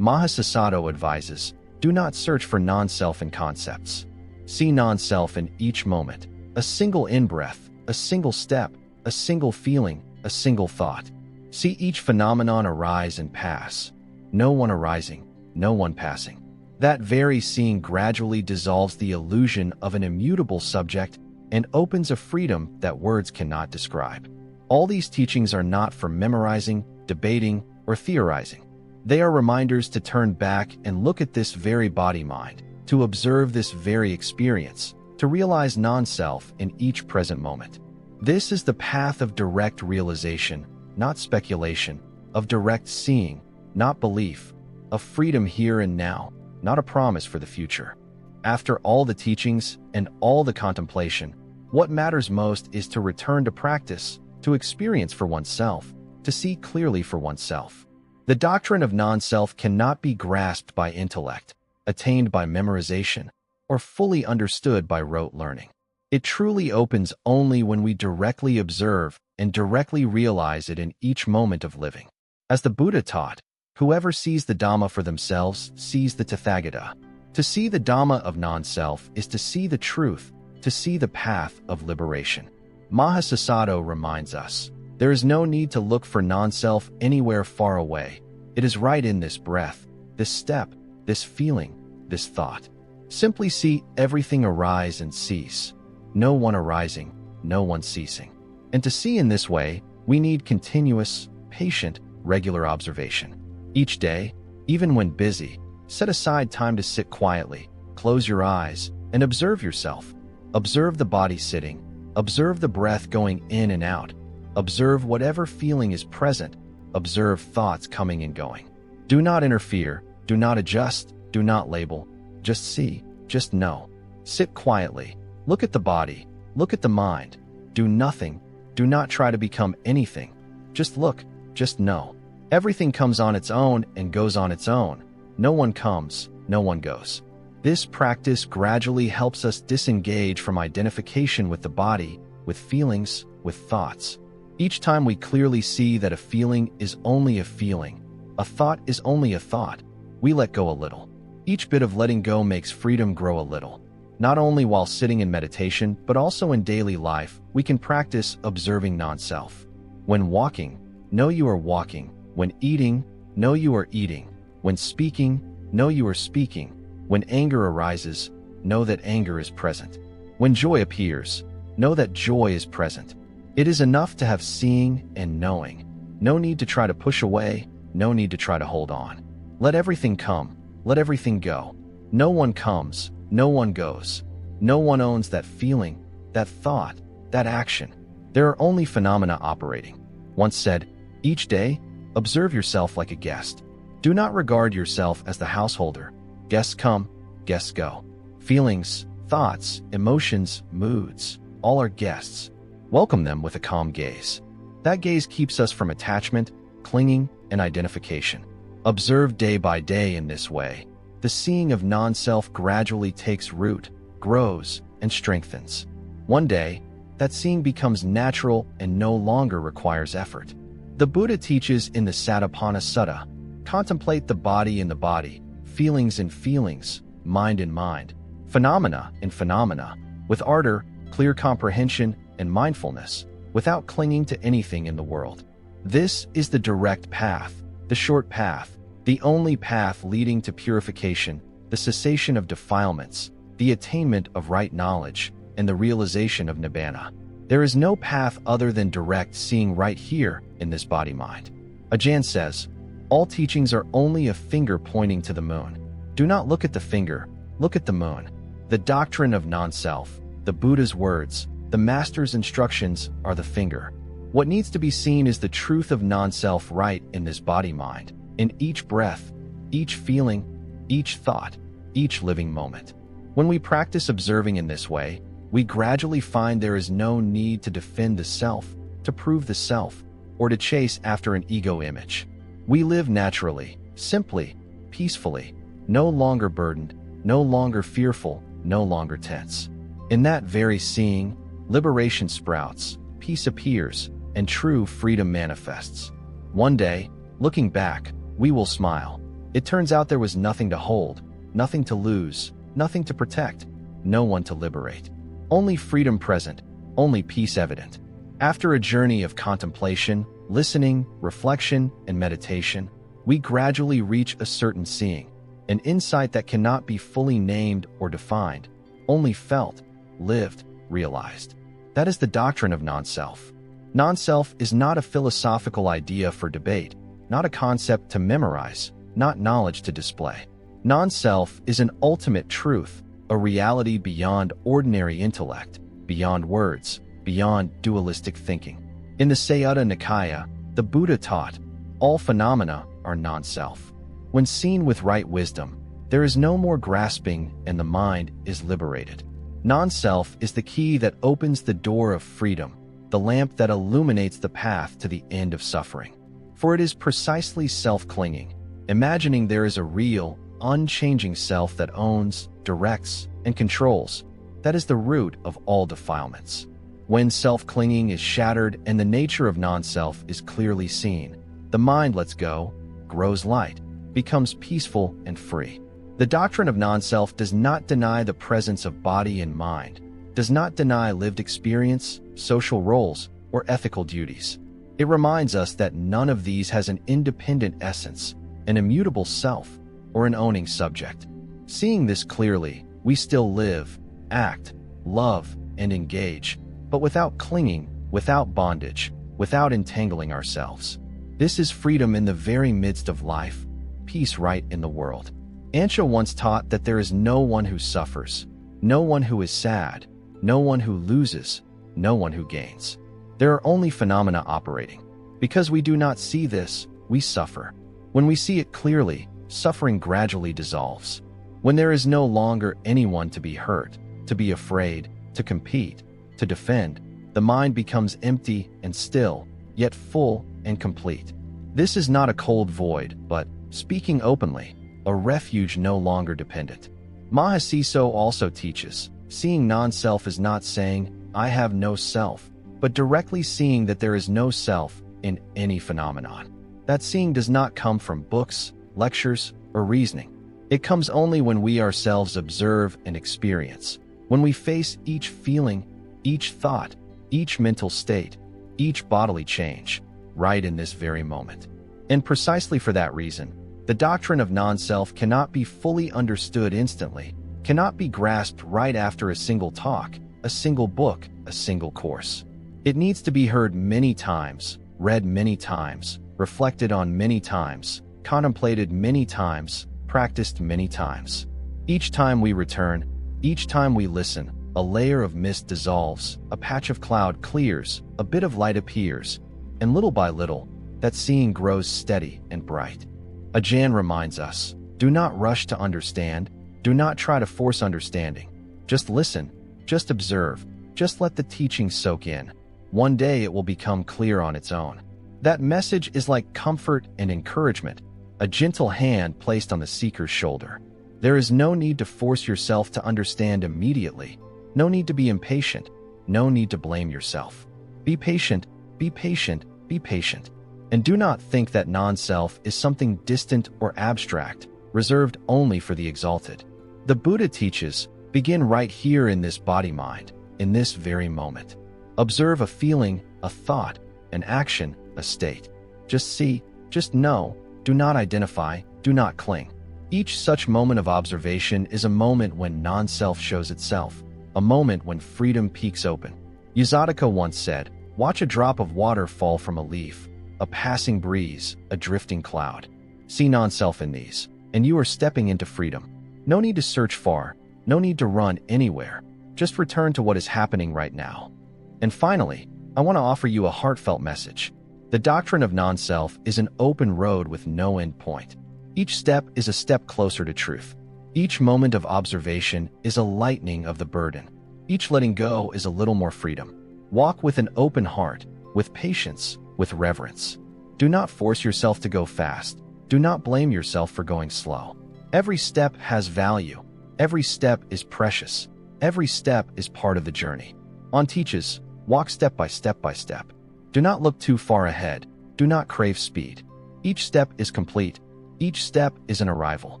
Mahasiddhanta advises, do not search for non-self in concepts. See non-self in each moment, a single in-breath, a single step, a single feeling, a single thought. See each phenomenon arise and pass. No one arising, no one passing. That very seeing gradually dissolves the illusion of an immutable subject and opens a freedom that words cannot describe. All these teachings are not for memorizing, debating, or theorizing. They are reminders to turn back and look at this very body-mind, to observe this very experience, to realize non-self in each present moment. This is the path of direct realization, not speculation, of direct seeing, not belief, of freedom here and now, not a promise for the future. After all the teachings and all the contemplation, what matters most is to return to practice, to experience for oneself, to see clearly for oneself. The doctrine of non-self cannot be grasped by intellect, attained by memorization, or fully understood by rote learning. It truly opens only when we directly observe and directly realize it in each moment of living. As the Buddha taught, whoever sees the Dhamma for themselves sees the Tathagata. To see the Dhamma of non-self is to see the truth, to see the path of liberation. Mahasasado reminds us, there is no need to look for non-self anywhere far away. It is right in this breath, this step, this feeling, this thought. Simply see everything arise and cease. No one arising, no one ceasing. And to see in this way, we need continuous, patient, regular observation. Each day, even when busy, set aside time to sit quietly, close your eyes, and observe yourself. Observe the body sitting. Observe the breath going in and out. Observe whatever feeling is present. Observe thoughts coming and going. Do not interfere. Do not adjust. Do not label. Just see. Just know. Sit quietly. Look at the body. Look at the mind. Do nothing. Do not try to become anything. Just look. Just know. Everything comes on its own and goes on its own. No one comes. No one goes. This practice gradually helps us disengage from identification with the body, with feelings, with thoughts. Each time we clearly see that a feeling is only a feeling, a thought is only a thought, we let go a little. Each bit of letting go makes freedom grow a little. Not only while sitting in meditation, but also in daily life, we can practice observing non-self. When walking, know you are walking. When eating, know you are eating. When speaking, know you are speaking. When anger arises, know that anger is present. When joy appears, know that joy is present. It is enough to have seeing and knowing. No need to try to push away, no need to try to hold on. Let everything come, let everything go. No one comes, no one goes. No one owns that feeling, that thought, that action. There are only phenomena operating. Once said, each day, observe yourself like a guest. Do not regard yourself as the householder. Guests come, guests go. Feelings, thoughts, emotions, moods, all are guests. Welcome them with a calm gaze. That gaze keeps us from attachment, clinging, and identification. Observe day by day in this way. The seeing of non-self gradually takes root, grows, and strengthens. One day, that seeing becomes natural and no longer requires effort. The Buddha teaches in the Satipatthana Sutta, contemplate the body in the body, feelings in feelings, mind in mind, phenomena in phenomena, with ardor, clear comprehension, and mindfulness, without clinging to anything in the world. This is the direct path, the short path, the only path leading to purification, the cessation of defilements, the attainment of right knowledge, and the realization of nibbana. There is no path other than direct seeing right here in this body-mind. Ajahn says, all teachings are only a finger pointing to the moon. Do not look at the finger, look at the moon. The doctrine of non-self, the Buddha's words, the Master's instructions are the finger. What needs to be seen is the truth of non-self right in this body-mind, in each breath, each feeling, each thought, each living moment. When we practice observing in this way, we gradually find there is no need to defend the self, to prove the self, or to chase after an ego image. We live naturally, simply, peacefully, no longer burdened, no longer fearful, no longer tense. In that very seeing, liberation sprouts, peace appears, and true freedom manifests. One day, looking back, we will smile. It turns out there was nothing to hold, nothing to lose, nothing to protect, no one to liberate. Only freedom present, only peace evident. After a journey of contemplation, listening, reflection, and meditation, we gradually reach a certain seeing, an insight that cannot be fully named or defined, only felt, lived, realized. That is the doctrine of non-self. Non-self is not a philosophical idea for debate, not a concept to memorize, not knowledge to display. Non-self is an ultimate truth, a reality beyond ordinary intellect, beyond words, beyond dualistic thinking. In the Sutta Nikaya, the Buddha taught, all phenomena are non-self. When seen with right wisdom, there is no more grasping and the mind is liberated. Non-self is the key that opens the door of freedom, the lamp that illuminates the path to the end of suffering. For it is precisely self-clinging, imagining there is a real, unchanging self that owns, directs, and controls, that is the root of all defilements. When self-clinging is shattered and the nature of non-self is clearly seen, the mind lets go, grows light, becomes peaceful and free. The doctrine of non-self does not deny the presence of body and mind, does not deny lived experience, social roles, or ethical duties. It reminds us that none of these has an independent essence, an immutable self, or an owning subject. Seeing this clearly, we still live, act, love, and engage, but without clinging, without bondage, without entangling ourselves. This is freedom in the very midst of life, peace right in the world. Anatta once taught that there is no one who suffers, no one who is sad, no one who loses, no one who gains. There are only phenomena operating. Because we do not see this, we suffer. When we see it clearly, suffering gradually dissolves. When there is no longer anyone to be hurt, to be afraid, to compete, to defend, the mind becomes empty and still, yet full and complete. This is not a cold void, but, speaking openly, a refuge no longer dependent. Mahasiso also teaches, seeing non-self is not saying, I have no self, but directly seeing that there is no self in any phenomenon. That seeing does not come from books, lectures, or reasoning. It comes only when we ourselves observe and experience, when we face each feeling, each thought, each mental state, each bodily change, right in this very moment. And precisely for that reason, the doctrine of non-self cannot be fully understood instantly, cannot be grasped right after a single talk, a single book, a single course. It needs to be heard many times, read many times, reflected on many times, contemplated many times, practiced many times. Each time we return, each time we listen, a layer of mist dissolves, a patch of cloud clears, a bit of light appears, and little by little, that seeing grows steady and bright. Ajahn reminds us, do not rush to understand, do not try to force understanding. Just listen, just observe, just let the teaching soak in. One day it will become clear on its own. That message is like comfort and encouragement, a gentle hand placed on the seeker's shoulder. There is no need to force yourself to understand immediately, no need to be impatient, no need to blame yourself. Be patient, be patient, be patient. And do not think that non-self is something distant or abstract, reserved only for the exalted. The Buddha teaches, begin right here in this body-mind, in this very moment. Observe a feeling, a thought, an action, a state. Just see, just know, do not identify, do not cling. Each such moment of observation is a moment when non-self shows itself, a moment when freedom peeks open. Yazadaka once said, watch a drop of water fall from a leaf, a passing breeze, a drifting cloud. See non-self in these, and you are stepping into freedom. No need to search far, no need to run anywhere. Just return to what is happening right now. And finally, I want to offer you a heartfelt message. The doctrine of non-self is an open road with no end point. Each step is a step closer to truth. Each moment of observation is a lightening of the burden. Each letting go is a little more freedom. Walk with an open heart, with patience, with reverence. Do not force yourself to go fast. Do not blame yourself for going slow. Every step has value. Every step is precious. Every step is part of the journey. On teaches, walk step by step by step. Do not look too far ahead. Do not crave speed. Each step is complete. Each step is an arrival.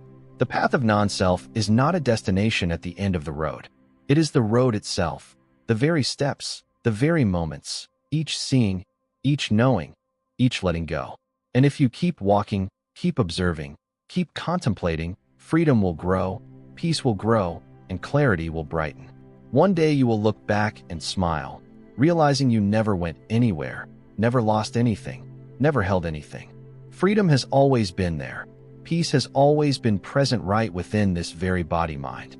The path of non-self is not a destination at the end of the road. It is the road itself, the very steps, the very moments, each seeing, each knowing, each letting go. And if you keep walking, keep observing, keep contemplating, freedom will grow, peace will grow, and clarity will brighten. One day you will look back and smile. realizing you never went anywhere, never lost anything, never held anything. Freedom has always been there. Peace has always been present right within this very body-mind.